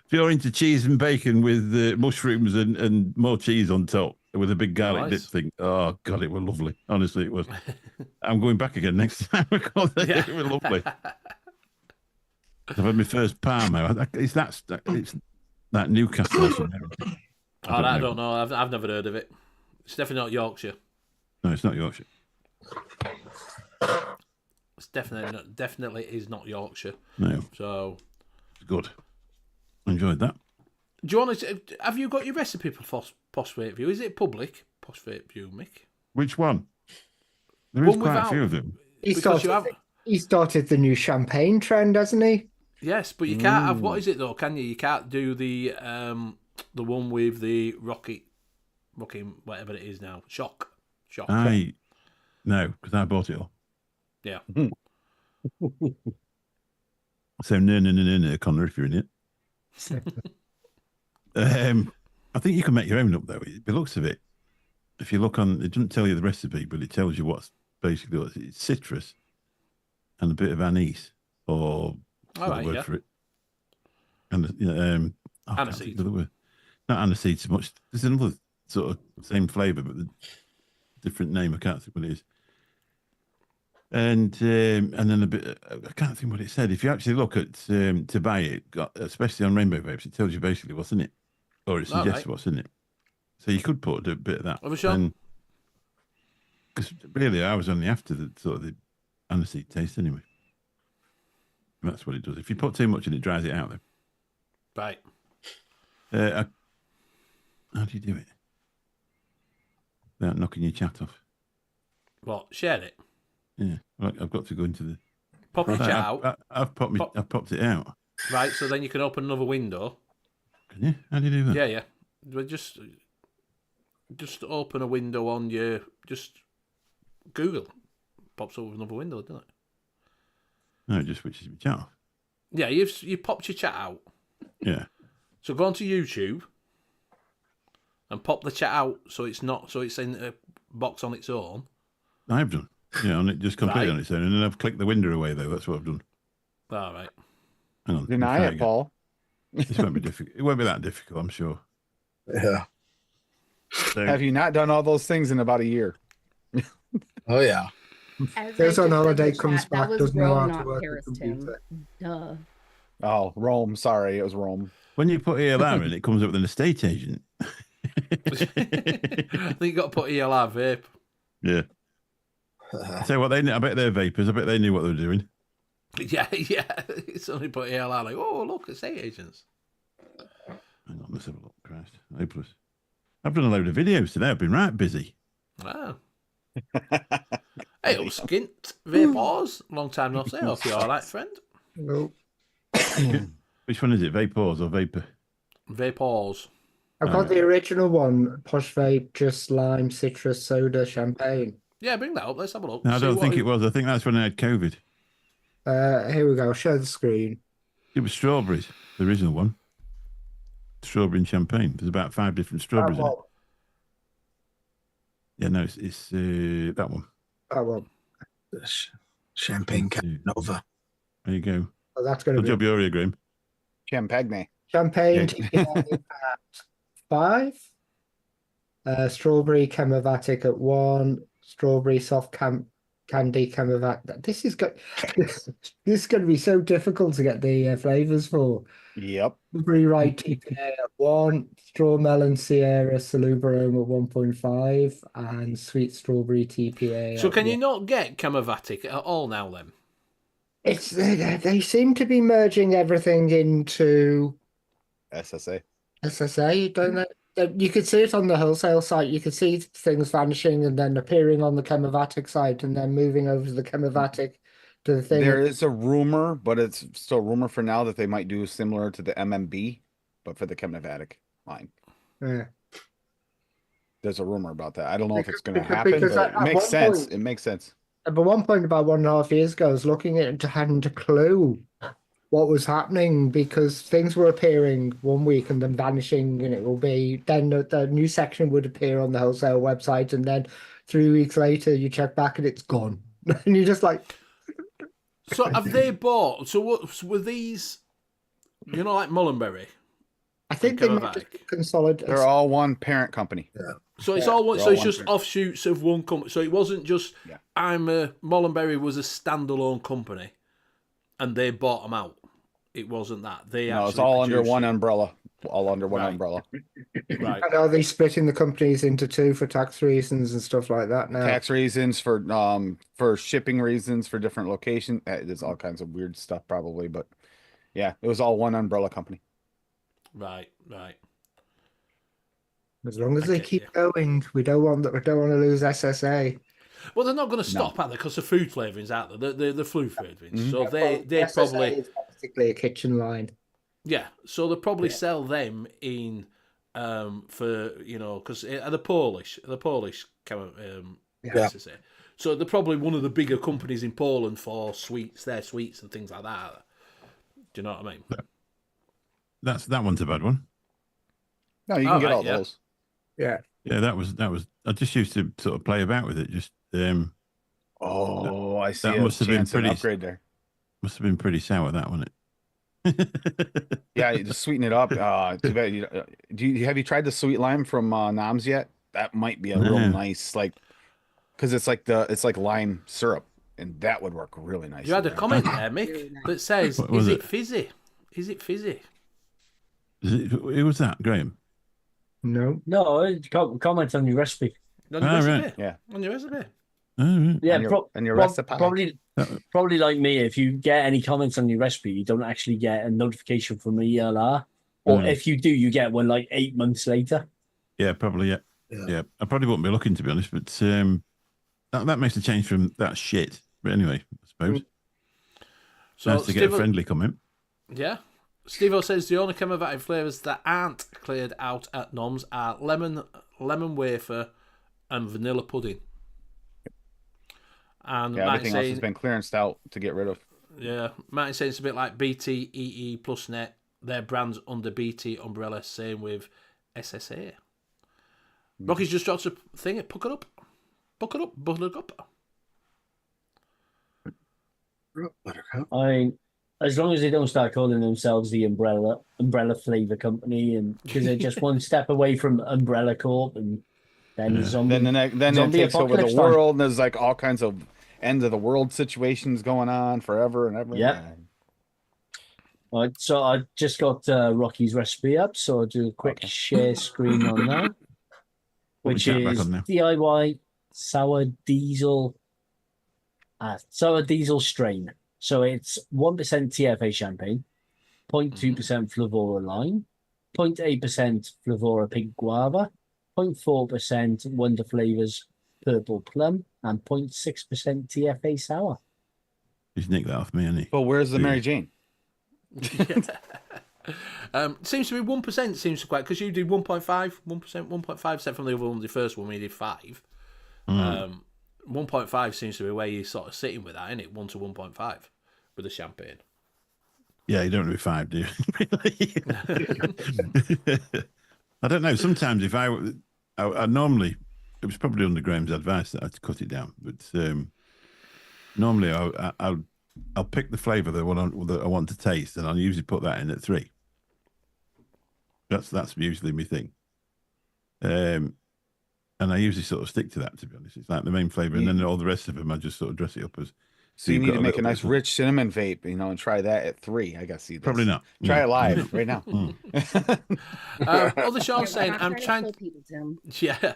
If you're into cheese and bacon with mushrooms and more cheese on top with a big garlic dip thing, oh God, it was lovely. Honestly, it was. I'm going back again next time because it was lovely. I've had my first parmo. It's that Newcastle. Or something. I don't know. I've never heard of it. It's definitely not Yorkshire. No, it's not Yorkshire. It's definitely is not Yorkshire. No. So good. Enjoyed that. Do you want to? Have you got your recipe for Phosphate View? Is it public? Phosphate View, Mick. Which one? There is quite a few of them. He started the new champagne trend, hasn't he? Yes, but you can't have, what is it though? Can you? You can't do the one with the rocking, whatever it is now. Shock. No, because I bought it all. Yeah. So no, Connor, if you're in it. I think you can make your own up though. The looks of it, if you look on, it doesn't tell you the recipe, but it tells you what's basically it's citrus and a bit of anise or word for it. And aniseed. Not aniseed so much. There's another sort of same flavour, but a different name. I can't think what it is. And then a bit. I can't think what it said. If you actually look at to buy it, especially on Rainbow Vapes, it tells you basically what's in it, or it suggests what's in it. So you could put a bit of that. Because really, I was only after the sort of the aniseed taste anyway. And that's what it does. If you put too much in, it dries it out. Though. Right. How do you do it without knocking your chat off? What? Share it. Yeah, I've got to go into the. Pop your chat out. I've popped it out. Right, so then you can open another window. Can you? How do you do that? Yeah. Well, just open a window on your Google. Pops up with another window, doesn't it? No, it just switches your chat off. Yeah, you popped your chat out. Yeah. So go onto YouTube and pop the chat out so it's in a box on its own. I've done. Yeah, and it just completely on its own. And then I've clicked the window away though. That's what I've done. All right. Hang on. Deny it, Paul. This won't be difficult. It won't be that difficult, I'm sure. Yeah. So, Have you not done all those things in about a year? Oh yeah. Goes on holiday, comes That back, was doesn't know how Rome, to not work Paris, the Tim. computer. Duh. Oh, Rome. Sorry, it was Rome. when you put ELR in, it comes up with an estate agent. I think you got to put ELR vape. Yeah. So what I bet they're vapors. I bet they knew what they were doing. Yeah. It's only put ELR like, oh look, estate agents. Hang on, let's have a look. Christ, hopeless. I've done a load of videos today. I've been right busy. Wow. Hey, skint vapors. Long time no see. Hope you're all right, friend. Nope. Which one is it? Vapors or vapor? Vapors. I've got the original one, Posh Vape, just lime, citrus, soda, champagne. Yeah, bring that up. Let's have a look. No, I don't think it was. I think that's when I had COVID. Here we go. Share the screen. It was strawberries, the original one. Strawberry and champagne. There's about 5 different strawberries in it. Yeah, no, it's that one. That one. Champagne Nova. There you go. Oh, that's going to Good be job, you're Graham. Champagne. champagne Yeah. TPA at 5. Strawberry Chemovatic at 1. strawberry soft candy Camevat. This is this is going to be so difficult to get the flavors for. Yep. Rewrite TPA at 1, straw melon Sierra Salubarome at 1.5, and sweet strawberry TPA. So at can you 1. not get Camavatic at all now then? It's they seem to be merging everything into SSA. SSA, don't they? You could see it on the wholesale site. You could see things vanishing and then appearing on the Chemovatic site and then moving over to the Chemovatic to the thing. There is a rumor, but it's still a rumor for now that they might do similar to the MMB, but for the Chemovatic line. Yeah. There's a rumor about that. I don't know if it's going to Because- happen, because but at it makes one sense. point- It makes sense. At one point, about 1.5 years ago, I was looking at it and hadn't a clue what was happening because things were appearing one week and then vanishing, and it will be then the new section would appear on the wholesale website, and then 3 weeks later you check back and it's gone, and you're just like, So have they bought? So what were these? You know, like Mullenberry. I think they might just Chemovatic. consolidate. They're all one parent company. So it's Yeah, all one. they're So all it's one just thing. offshoots of one company. So it wasn't just. Yeah. Mullenberry was a standalone company, and they bought them out. It wasn't that they. No, it's actually all under produced one it. umbrella. All under one Right. umbrella. Right. And are they splitting the companies into two for tax reasons and stuff like that now? Tax reasons, for shipping reasons, for different location. There's all kinds of weird stuff probably, but yeah, it was all one umbrella company. Right. Right. As long as I they get keep you. going, we don't want that. We don't want to lose SSA. Well, they're not going to stop, are they? Because the food flavourings out there, the flu flavourings. Mhm. So they SSA probably is basically a kitchen line. yeah. So they'll probably sell them in for because the Polish Yeah. SSA. So they're probably one of the bigger companies in Poland for their sweets and things like that. Do you know what I mean? That one's a bad one. No, you can get Alright, all yeah. those. Yeah. Yeah, that was. I just used to sort of play about with it. Just Oh, I see. that a must have been chance at an pretty- upgrade there. must have been pretty sour, that wasn't it? Yeah, you just sweeten it up. Too bad. Have you tried the sweet lime from Nam's yet? That might be a real No. nice, because it's like lime syrup, and that would work really nice. You had a in there. comment there, Mick, that says, What was "Is it it? fizzy? Is it fizzy?" Who was that, Graham? No. No, comment on your recipe. On your Ah, recipe. right. Yeah. On your recipe. Oh, right. Yeah, And your recipe. probably like me. If you get any comments on your recipe, you don't actually get a notification from ELR, or Mm. if you do, you get one like 8 months later. Yeah, probably. Yeah. Yeah. Yeah. I probably wouldn't be looking, to be honest, but that makes a change from that shit. But anyway, I suppose. So Nice to get a friendly comment. Yeah. Steve-O says the only Chemovatic flavours that aren't cleared out at Noms are lemon wafer and vanilla pudding. And Yeah, Martin everything else has saying, been clearanced out to get rid of. yeah, Martin saying it's a bit like BT, EE, plus Net. Their brands under BT umbrella. Same with SSA. Rocky's just dropped a thing. Puck it up. Buck it up. Butter it up. Buttercup. I mean, as long as they don't start calling themselves the umbrella flavor company, and because they're just one step away from Umbrella Corp, and then zombie. Then it zombie takes over the apocalypse time. world, and there's like all kinds of end of the world situations going on forever and ever. Yeah. Right, so I just got Rocky's recipe up, so I'll do a quick share screen on that, Put which the chat back is on now. DIY sour diesel strain. So it's 1% TFA champagne, 0.2% Flavora lime, 0.8% Flavora pink guava, 0.4% Wonder Flavors purple plum, and 0.6% TFA sour. He's nicked that off me, hasn't he? But where's the Yeah. Mary Jane? Seems to be 1%. Seems to quite because you did 1.5, 1%, 1.5% from the other one. The first one we did 5. 1.5 seems to be where you're sort of sitting with that, isn't it? 1 to 1.5 with the champagne. Yeah, you don't do 5, do you? I don't know. Sometimes if I normally, it was probably under Graham's advice that I had to cut it down, but normally I'll pick the flavour that I want to taste, and I'll usually put that in at 3. That's usually my thing. And I usually sort of stick to that, to be honest. It's like the main flavour, and then all the rest of them, I just sort of dress it up as. So you you've need got to a make a little nice bit of- rich cinnamon vape, and try that at 3. I got to see this. Probably not. Try No. it live right now. Other Sean We're saying, not I'm to trying. kill people, Tim. Yeah.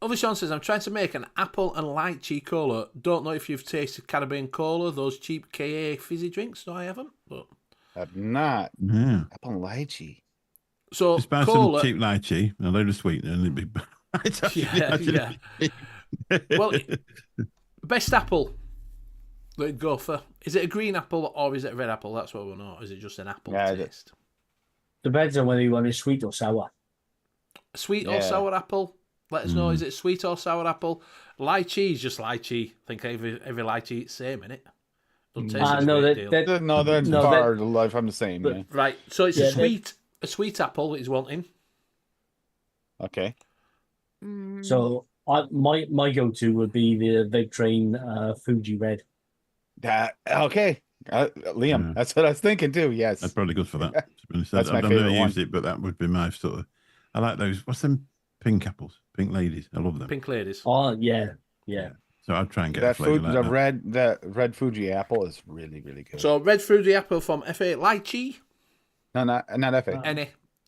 Other Sean says, I'm trying to make an apple and lychee cola. Don't know if you've tasted Caribbean cola, those cheap KA fizzy drinks. No, I haven't. But I've not. Yeah. Apple and lychee. so Just buy cola. some cheap lychee and a load of sweetener, and it'd be. Yeah. Well, best apple that you'd go for. Is it a green apple or is it a red apple? That's what we know. Is it just an apple taste? Depends on whether you want it sweet or sour. Sweet or sour apple? Let us know. Is it sweet or sour apple? Lychee is just lychee. I think every lychee is the same, innit? Doesn't taste a No, great deal. They're far from the same. Yeah. Right, so it's Yeah, a sweet apple that he's wanting. Okay. So my go-to would be the Vape Train Fuji Red. Okay. Liam, that's what I was thinking too. Yes. That's probably good for that. To be honest. That's my I've favorite never one. used it, but that would be my sort of. I like those. What's them pink apples? Pink ladies. I love them. Pink ladies. Oh yeah. So I'd try and get That a flavour food, like the that. red Fuji apple is really, really good. So red fruity apple from FA. Lychee? No, not FA.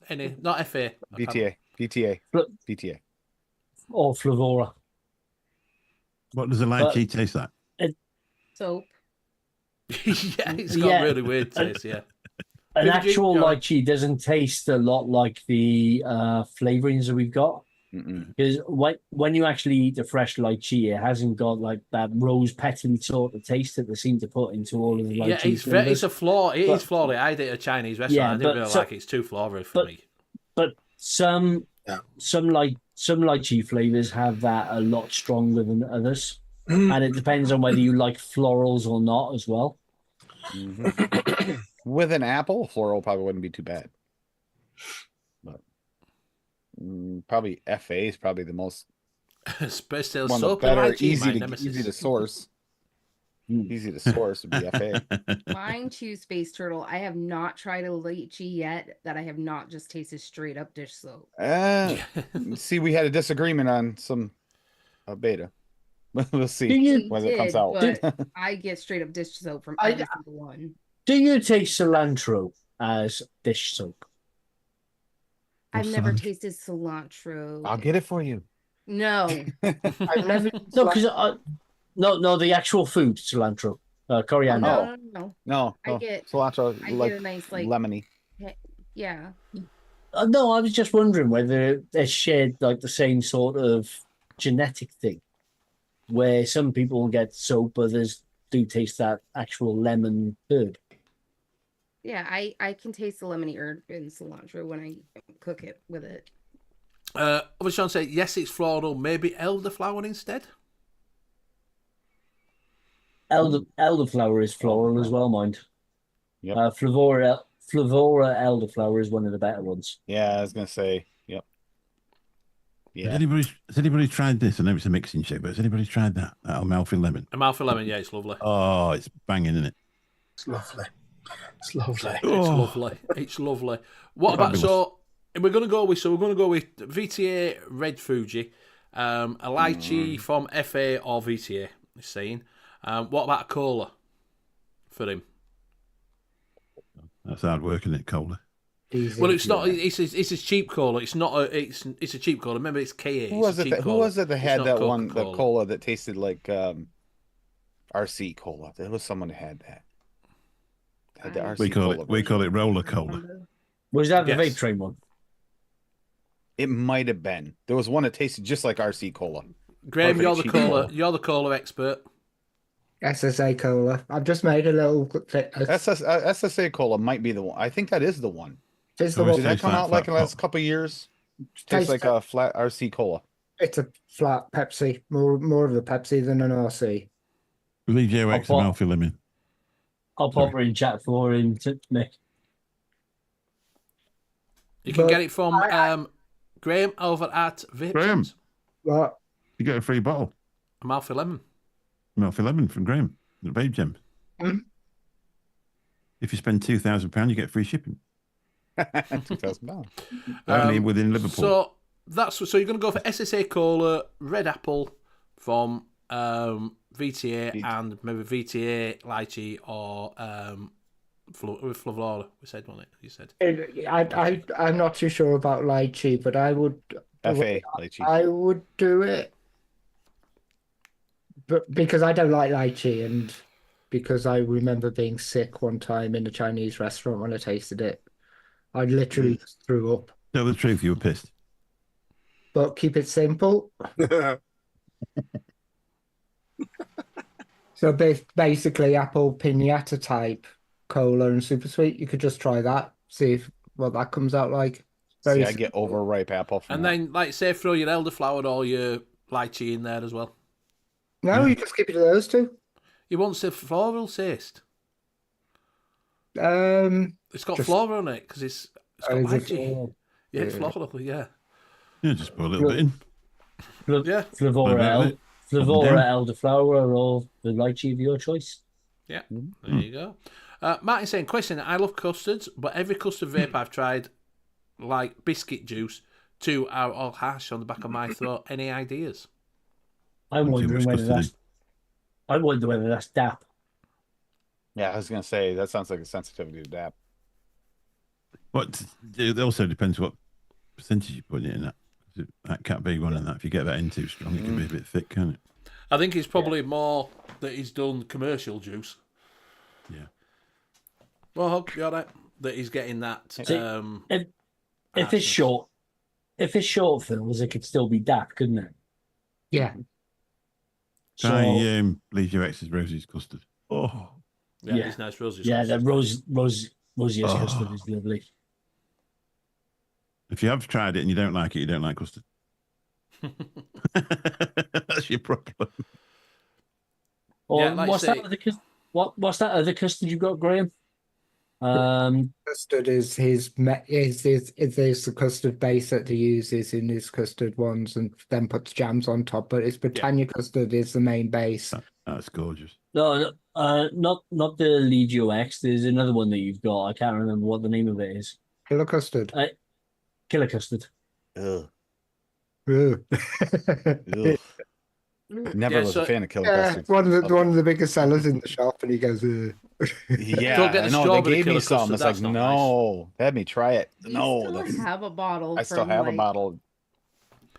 Any. Not FA. VTA. Or Flavora. What does a lychee taste like? Soap. Yeah, it's got really weird taste, yeah. An Fuji, actual go on. lychee doesn't taste a lot like the flavorings that we've got. Because when you actually eat the fresh lychee, it hasn't got like that rose petally sort of taste that they seem to put into all of the lychee. Yeah, it's a flaw. It is flawless. I did at a Chinese restaurant. Yeah, I didn't really so- like it. It's too flowery for me. But some lychee flavors have that a lot stronger than others, and it depends on whether you like florals or not as well. With an apple, floral probably wouldn't be too bad. But probably FA is probably the most Space Tail one of the soap better, and lychee, easy my to nemesis. source. Easy to source would be FA. Mine choose Space Turtle. I have not tried a lychee yet that I have not just tasted straight up dish soap. See, we had a disagreement on some beta. We'll see You when it comes Did, out. but I get straight up dish soap from I- every single one. Do you taste cilantro as dish soap? I've never cilantro? tasted cilantro. I'll get it for you. No. I've never. No, because no, the actual food cilantro, coriander. No. No, I get- cilantro I like get a nice like lemony. yeah. No, I was just wondering whether they shared like the same sort of genetic thing, where some people get soap, others do taste that actual lemon herb. Yeah, I can taste the lemony herb in cilantro when I cook it with it. Other Sean said, yes, it's floral. Maybe elderflower instead. Elderflower is floral as well, mind. Yep. Flavora elderflower is one of the better ones. Yeah, I was gonna say. Yep. Has Yeah. anybody tried this? I know it's a mixing show, but has anybody tried that? That Amalfi lemon. Amalfi lemon, yeah, it's lovely. Oh, it's banging, isn't it? It's lovely. It's lovely. It's Oh. lovely. It's lovely. What about Fabulous. we're gonna go with VTA Red Fuji, a lychee from FA or VTA. He's saying. What about cola for him? That's hard work, isn't it, cola? Easy. Well, it's not. It's a cheap cola. It's not a. It's a cheap cola. Remember, it's KA. Who was it? Who was it that had not that one? The Coca-Cola. cola that tasted like RC cola. There was someone that had that. Had the RC We call cola it. We version. call it roller cola. Was that the Yes. vape train one? It might have been. There was one that tasted just like RC cola. Graham, Perfect you're the cheap cola. cola. You're the cola expert. SSA cola. I've just made a little. SSA cola might be the one. I think that is the one. It's the Oh, one. Did that tastes come like out like in the flat last pop. couple of years? Tastes Tastes like a flat RC cola. It's a flat Pepsi. More of a Pepsi than an RC. VJOX I'll- Amalfi lemon. I'll pop her in chat for him to Nick. You can But get it from Graham over at Vape Graham. Shops. What? You get a free bottle. Amalfi lemon. Amalfi lemon from Graham. The Vape Gems. Hmm? If you spend £2,000, you get free shipping. £2,000. Only within Liverpool. So So you're going to go for SSA Cola, Red Apple from VTA, and maybe VTA lychee or with Flavora. We said, wasn't it? You said. I'm not too sure about lychee, but I would. FA lychee. I would do it, but because I don't like lychee, and because I remember being sick one time in a Chinese restaurant when I tasted it, I literally just threw up. Tell the truth, you were pissed. But keep it simple. So basically, apple pinata type cola and super sweet. You could just try that, see what that comes out like. See, I get overripe apple. From And that. then, like, say, throw your elderflower or your lychee in there as well. No, you just keep it to those two. You won't say floral taste. It's got flavour on it because it's got lychee. Yeah, it's floral. Yeah. Yeah, just put a little bit in. Yeah. Flavora elderflower or the lychee of your choice. Yeah, there you go. Martin saying, question, I love custards, but every custard vape I've tried, like biscuit juice, too, are all harsh on the back of my throat. Any ideas? I'm wondering whether that's DAP. Yeah, I was gonna say that sounds like a sensitivity to DAP. What? It also depends what percentage you put in that. That can't be one of that. If you get that in too strong, it can be a bit thick, can't it? I think it's probably more that he's done commercial juice. Yeah. Well, Hug, you all right? That he's getting that. If it's short fills, it could still be DAP, couldn't it? Yeah. Try Legio X's Rosie's custard. Oh. Yeah, it's nice Rosie's Yeah, custard. that Rosie's custard is lovely. If you have tried it and you don't like it, you don't like custard. That's your problem. Or Yeah, like what's you say- that other what's that other custard you got, Graham? Custard is is the custard base that he uses in his custard ones, and then puts jams on top. But his Britannia custard is the main base. That's gorgeous. No, not the Legio X. There's another one that you've got. I can't remember what the name of it is. Killer custard. Killer custard. Ugh. Ugh. Ugh. Never was a fan of killer custard. One of the biggest sellers in the shop, and he goes, "Ugh." Yeah, Don't get the I know. They strawberry gave me killer some. custard, It's like, that's not no, had me try it. You No, still that's, have a bottle. I still from, have a like, bottle.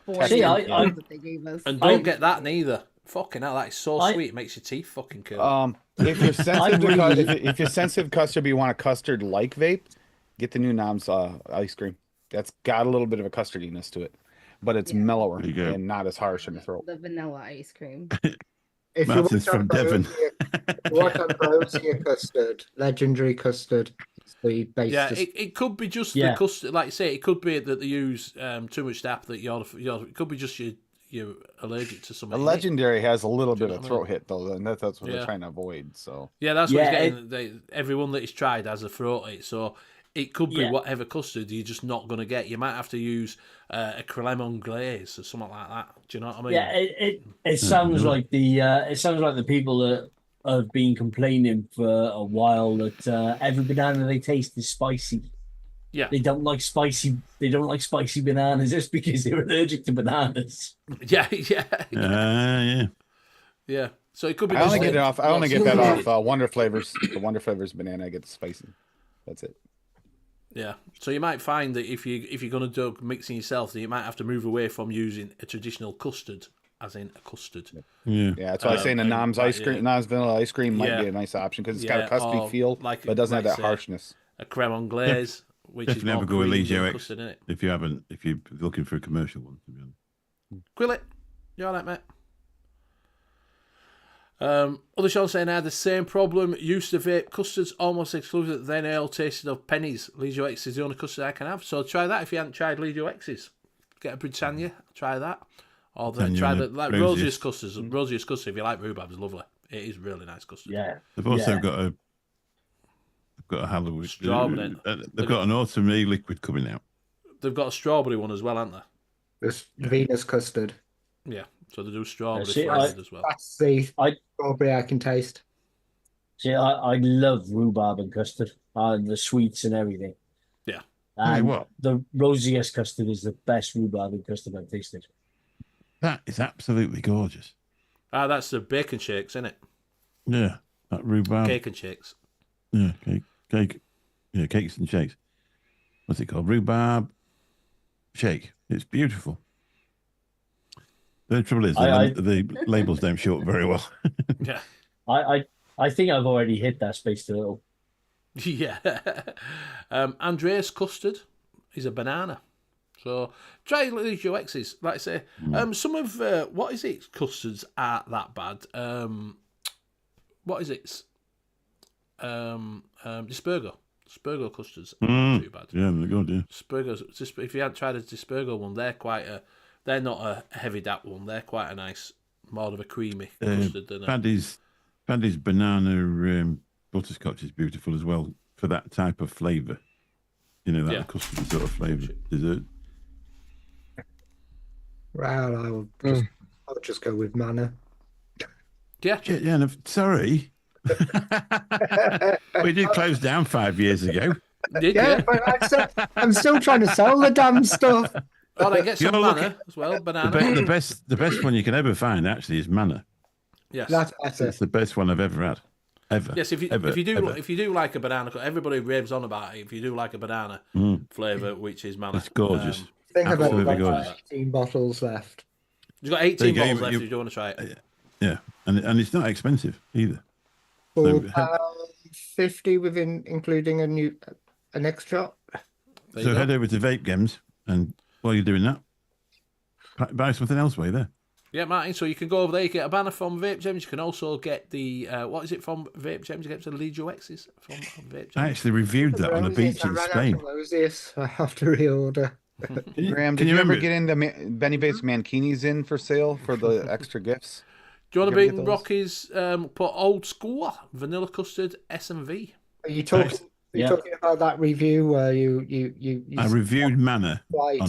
4 See, years I- ago that they gave us. And don't get that neither. Fucking hell, that is so sweet. It makes your teeth fucking curl. If you're sensitive to really- if you're sensitive to custard, but you want a custard like vape, get the new Noms ice cream. That's got a little bit of a custardiness to it, but it's mellower There you go. and not as harsh in the throat. The vanilla ice cream. If you Martin's want from Devon. Ambrosia custard, legendary custard, it's the base. Yeah, it could be just the custard. Like you say, it could be that they use too much DAP. That you're it could be just you're allergic to something. A legendary has a little bit know of what I throat hit though, and that's what Yeah. they're trying to avoid. So Yeah, that's what Yeah, he's getting. Everyone that he's tried has a throat hit, so it could be Yeah. whatever custard you're just not going to get. You might have to use a creme anglaise or something like that. Do you know what I mean? Yeah, it sounds like the people that have been complaining for a while that every banana they taste is spicy. Yeah. They don't like spicy. They don't like spicy bananas just because they're allergic to bananas. Yeah. Yeah. So it could be. I only just get it a- off. I only get that off Wonder Flavors. The Wonder Flavors banana, I get the spicy. That's it. Yeah. So you might find that if you're going to do mixing yourself, then you might have to move away from using a traditional custard, as in a custard. Yeah. Yeah, that's why I say the and Noms ice cream, Noms vanilla ice cream might Yeah. be a nice option because it's got Yeah, a custody or feel, like- but it doesn't have like that say- harshness. A creme anglaise, which is Definitely more have a go with cream than Legio X custard, innit? if you're looking for a commercial one. To be honest. Quillet, you all right, mate? Other Sean saying I had the same problem. Used to vape custards almost exclusive. Then I all tasted of pennies. Legio X is the only custard I can have. So try that if you haven't tried Legio X's. Get a Britannia, try that. Or then Britannia try and the the like Rosius. Rosius custards. Rosius custard, if you like rhubarb, is lovely. It is really nice custard. Yeah, They've also Yeah. got a Halloween. Strawberry. They've got an autumn e-liquid coming out. They've got a strawberry one as well, haven't they? This Venus custard. Yeah. So they do strawberry see, flavoured as well. That's the I- strawberry I can taste. see, I love rhubarb and custard and the sweets and everything. Yeah. And what? the rosiest custard is the best rhubarb custard I've tasted. That is absolutely gorgeous. Ah, that's the bacon shakes, isn't it? Yeah, that rhubarb. Cake and shakes. Yeah, cake. Yeah, cakes and shakes. What's it called? Rhubarb shake. It's beautiful. The trouble is, the labels don't show up very well. Yeah. I think I've already hit that space turtle. Yeah. Andreas custard is a banana. So try these UXs. Like I say, some of what is it? Custards aren't that bad. What is it? Dispergo custards aren't too bad. Yeah, they're good. Yeah. Dispergo's just if you hadn't tried a Dispergo one, they're not a heavy dap one. They're quite a nice, more of a creamy custard than Paddy's banana butterscotch is beautiful as well for that type of flavour. You know, that custard sort of flavour dessert. Well, I'll just go with manna. Yeah. Yeah, no, sorry. We did close down 5 years ago. Yeah, but I'm still trying to sell the damn stuff. Oh, they get some You're manna looking- as well, banana. The best one you can ever find actually is manna. Yes. That's better. It's the best one I've ever had. Ever. Yes, if you ever. do like a banana, everybody raves on about it. If you do like a banana flavour, which is manna, It's gorgeous. I think I've only Absolutely got gorgeous. 18 bottles left. You've got There 18 you go, bottles left you- if you want to try it. Yeah, and it's not expensive either. £4.50 within including an extra. There So you go. head over to Vape Games, and while you're doing that, buy something else while you're there. Yeah, Martin. So you can go over there. You get a banner from Vape Gems. You can also get the what is it from Vape Gems? You get the Lead UXs from Vape Gems. I actually reviewed that on a beach in Spain. I have to reorder. Graham, Can did you you ever remember- get into Benny Bates Mankinis in for sale for the extra gifts? Do you want to You ever bring get those? Rocky's put old school vanilla custard S&V? Are you talking? Yeah. Talking about that review where you I reviewed manna Right.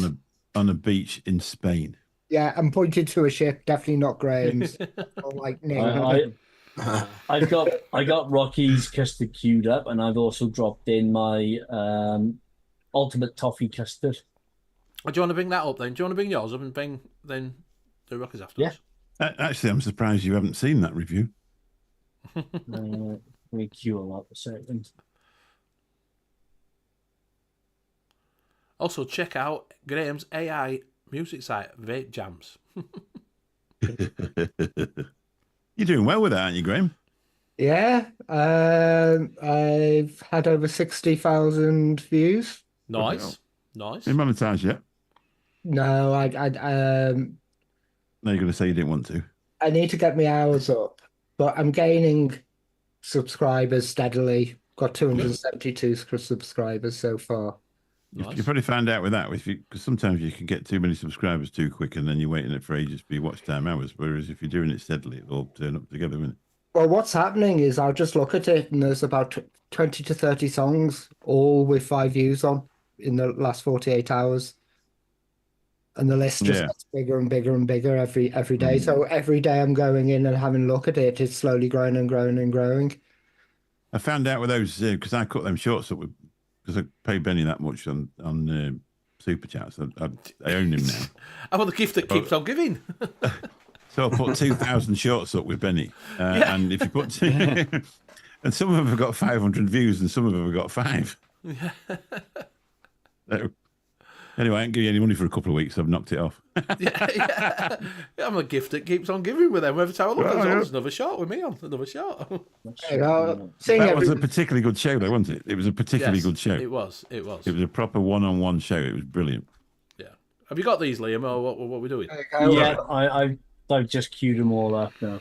on a beach in Spain. Yeah, and pointed to a ship, definitely not Graham's. Or like Nick. I got Rocky's custard queued up, and I've also dropped in my ultimate toffee custard. Do you want to bring that up then? Do you want to bring yours up and bring then the Rockies afterwards? Actually, I'm surprised you haven't seen that review. Let me queue them up a second. Also, check out Graham's AI music site, Vape Jams. You're doing well with that, aren't you, Graham? Yeah, I've had over 60,000 views. Nice. Nice. You monetized yet? No, No, you're going to say you didn't want to. I need to get my hours up, but I'm gaining subscribers steadily. Got 272 subscribers so far. Nice. You probably found out with that, because sometimes you can get too many subscribers too quick, and then you're waiting it for ages for your watch time hours. Whereas if you're doing it steadily, it'll all turn up together, won't it? Well, what's happening is I'll just look at it, and there's about 20 to 30 songs, all with 5 views on in the last 48 hours. And the list just Yeah. gets bigger and bigger and bigger every day. So every day I'm going in and having a look at it, it's slowly growing and growing and growing. I found out with those because I cut them shorts up because I pay Benny that much on Super Chats. I own him now. I want the gift that keeps on giving. So I put 2,000 shorts up with Benny, and if you put two, and some of them have got 500 views, and some of them have got 5. So, anyway, I didn't give you any money for a couple of weeks. So I've knocked it off. Yeah. I'm a gift that keeps on giving with them. Every time I look, there's another shot with me on. Another shot. You know, seeing That was every, a particularly good show, though, wasn't it? It was a particularly Yes, good show. It was. It was. It was a proper one-on-one show. It was brilliant. Yeah. Have you got these, Liam, or what are we doing? Yeah, I've just queued them all up now.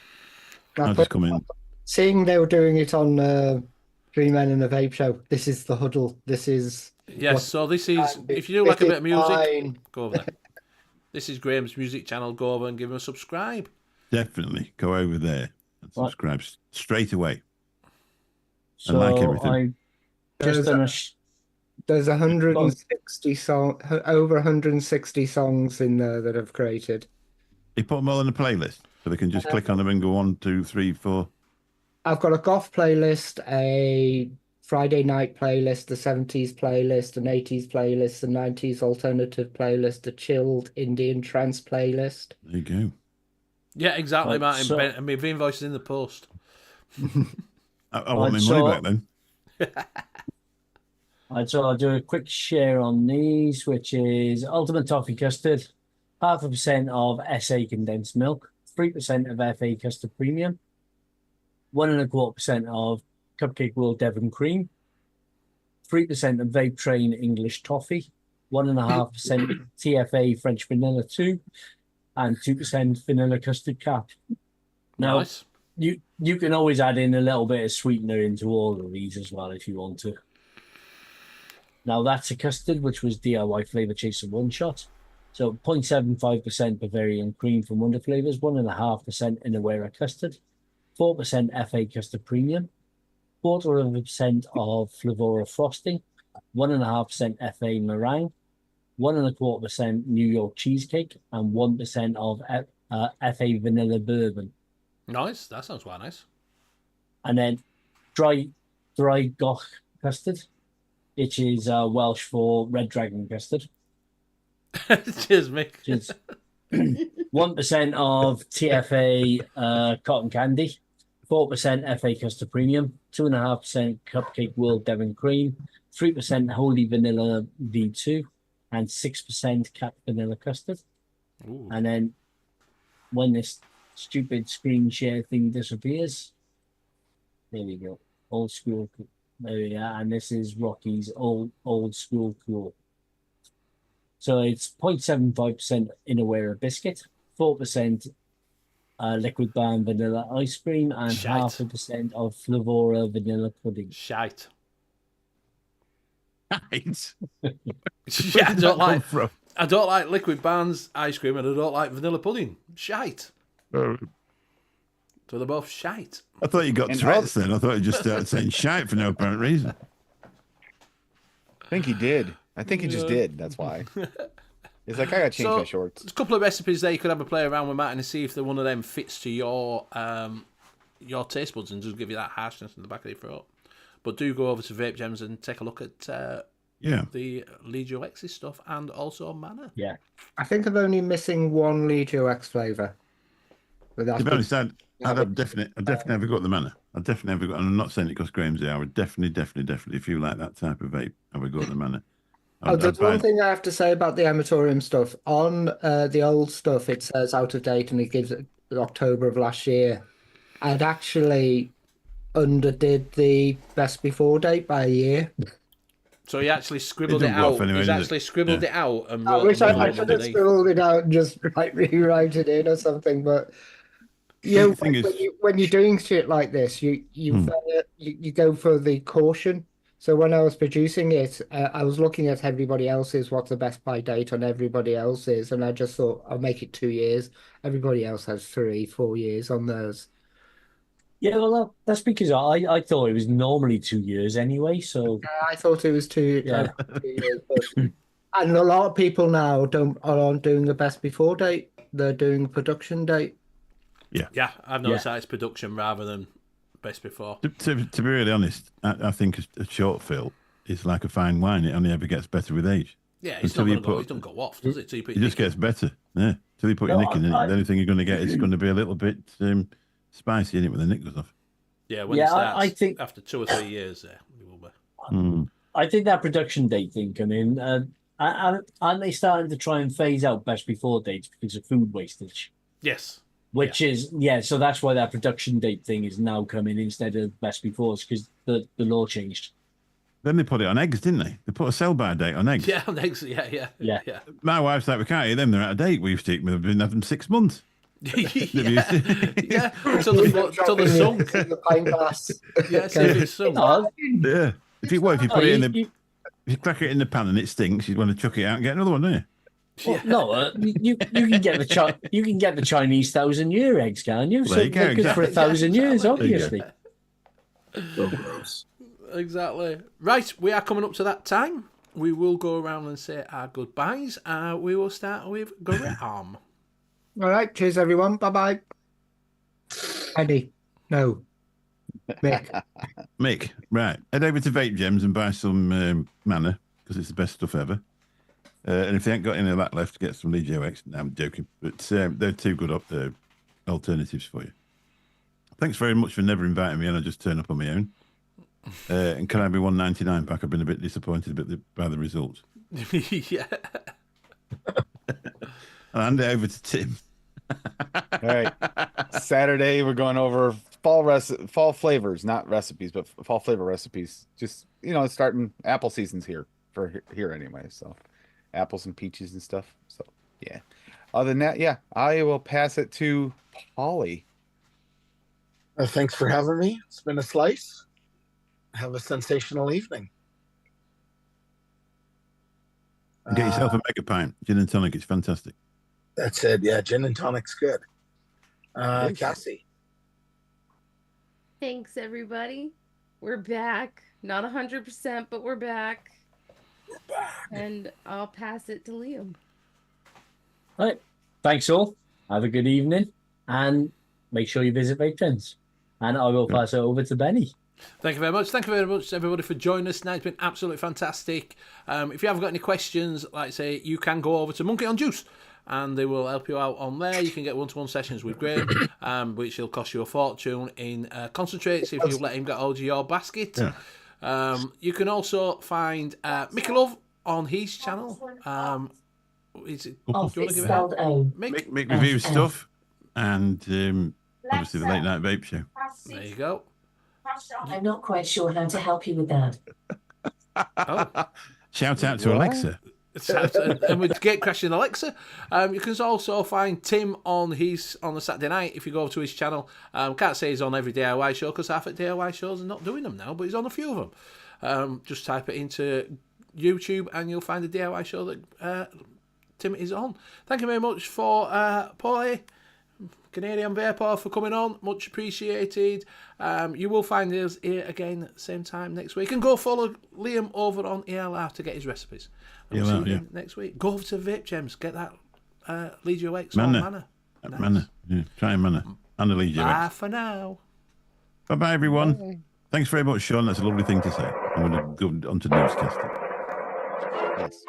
I'll just come in. seeing they were doing it on Three Men in a Vape Show. This is the huddle. This is Yes, so this is, if you do like a bit of music, go over there. This is Graham's music channel. Go over and give him a subscribe. Definitely go over there and subscribe straight away. So like everything. I just done a There's 160 over 160 songs in there that I've created. You put them all in a playlist so they can just click on them and go 1, 2, 3, 4. I've got a goth playlist, a Friday night playlist, a 70s playlist, an 80s playlist, a 90s alternative playlist, a chilled Indian trance playlist. There you go. Yeah, exactly, Right, Martin. so- I mean, the invoice is in the post. I want my Right, money so- back then. Right, so I'll do a quick share on these, which is Ultimate Toffee Custard, 0.5% of SA condensed milk, 3% of FA custard premium, 1.25% of Cupcake World Devon cream, 3% of Vape Train English toffee, 1.5% TFA French vanilla 2, and 2% vanilla custard cap. Now, Nice. you can always add in a little bit of sweetener into all of these as well if you want to. Now that's a custard, which was DIY Flavour Chaser one shot. So 0.75% Bavarian cream from Wonder Flavors, 1.5% Inawera custard, 4% FA custard premium, 0.25% of Flavora frosting, 1.5% FA meringue, 1.25% New York cheesecake, and 1% of FA vanilla bourbon. Nice. That sounds quite nice. And then dry goch custard, which is Welsh for red dragon custard. Cheers, Mick. Which is 1% of TFA cotton candy, 4% FA custard premium, 2.5% Cupcake World Devon cream, 3% Holy Vanilla V2, and 6% Cat Vanilla custard. Ooh. And then when this stupid screen share thing disappears, there we go. Old school. There we are. And this is Rocky's old school cool. So it's 0.75% Inawera biscuit, 4% liquid balm vanilla ice cream, and Shite. 0.5% of Flavora vanilla pudding. Shite. Right. Yeah, I don't like liquid bands ice cream, and I don't like vanilla pudding. Shite. So they're both shite. I thought you got And Tourette's then. I thought you just started saying shite for no apparent reason. I think he did. I think he just did. That's why. He's like, I gotta change my shorts. There's a couple of recipes there you could have a play around with, Martin, and see if one of them fits to your taste buds and just give you that harshness in the back of your throat. But do go over to Vape Gems and take a look at the Legio X's stuff and also Mana. Yeah. I think I'm only missing one Legio X flavour. But that's To be honest, I'd definitely have a go at the Mana. I'd definitely have a go. And I'm not saying it because Graham's here. I would definitely, if you like that type of vape, I would go at the Mana. There's one thing I have to say about the Amatorium stuff. On the old stuff, it says out of date and it gives it October of last year. I'd actually underdid the best before date by a year. So he actually scribbled It it don't go off out. anyway, He's does it? actually scribbled it out and I wrote wish the I number should have underneath. scribbled it out and just rewrite it in or something. But you know, The thing is- when you're doing shit like this, you go for the caution. So when I was producing it, I was looking at everybody else's, what's the best by date on everybody else's, and I just thought I'll make it 2 years. Everybody else has 3-4 years on theirs. Yeah, well, that's because I thought it was normally 2 years anyway. So I thought it was 2 Yeah. 2 years, but, and a lot of people now aren't doing the best before date; they're doing a production date. Yeah, I've noticed that it's production rather than best before. To be really honest, I think a short fill is like a fine wine. It only ever gets better with age. Yeah, it's Until not you going to go. put- It doesn't go off, does it? Till you put It just your gets better. Yeah. Till you put your No, nick in it, I- the only thing you're going to get is going to be a little bit spicy in it when the nick goes off. Yeah, when Yeah, it starts, I think- after 2 or 3 years, it will be. I think that production date thing come in. Aren't they starting to try and phase out best before dates because of food wastage? Yes. Which is so that's why that production date thing is now coming instead of best befores because the law changed. Then they put it on eggs, didn't they? They put a sell-by date on eggs. Yeah, next. Yeah. My wife's like, we can't eat them. They're out of date. We used to eat them. We've been having them 6 months. yeah. Until the sunk. In the pint glass. Yeah, see if it's sunk. Yeah. If you put it in if you crack it in the pan and it stinks, you want to chuck it out and get another one, don't you? Well, no, you can get the Chinese 1,000-year eggs, can't you? Well, So there you go, they're good for exactly. 1,000 years, There you go. obviously. So gross. Exactly. Right, we are coming up to that time. We will go around and say our goodbyes. We will start with Graham. All right, cheers everyone. Bye bye. Eddie, no, Mick. Mick, right. Head over to Vape Gems and buy some Mana, because it's the best stuff ever. And if they ain't got any of that left, get some Legio X. No, I'm joking. But they're two good alternatives for you. Thanks very much for never inviting me, and I just turn up on my own. And can I be 199 back? I've been a bit disappointed by the results. Yeah. I'll hand it over to Tim. All right. Saturday, we're going over fall flavors, not recipes, but fall flavor recipes. Just, starting apple season's here for here anyway. So apples and peaches and stuff. So, yeah. Other than that, yeah, I will pass it to Polly. Thanks for having me. It's been a slice. Have a sensational evening. Get yourself a mega pint. Gin and tonic. It's fantastic. That's it. Yeah, gin and tonic's good. Cassie. Thanks, everybody. We're back. Not 100%, but we're back. And I'll pass it to Liam. All right. Thanks all. Have a good evening. And make sure you visit Vape Gems. And I will pass it over to Benny. Thank you very much. Thank you very much, everybody, for joining us tonight. It's been absolutely fantastic. If you haven't got any questions, like I say, you can go over to Monkey on Juice, and they will help you out on there. You can get one-to-one sessions with Graham, which will cost you a fortune in concentrates if you let him get hold of your basket. Yeah. You can also find Mickey Love on his channel. Is it? Mick reviews stuff, and obviously the late night vape show. There you go. I'm not quite sure how to help you with that. Oh. Shout out to Alexa. And with Gate Crashing Alexa, you can also find Tim on the Saturday night if you go to his channel. Can't say he's on every DIY show because half of DIY shows are not doing them now, but he's on a few of them. Just type it into YouTube and you'll find the DIY show that Tim is on. Thank you very much for Paulie, Canadian Vapor, for coming on. Much appreciated. You will find us here again same time next week. And go follow Liam over on ELR to get his recipes. And we'll see you next week. Go over to Vape Gems. Get that Legio X or Mana. Nice. Mana. Yeah, try Mana. And the Legio X. Bye for now. Bye-bye, everyone. Bye. Thanks very much, Sean. That's a lovely thing to say. I'm going to go on to newscasting. Yes.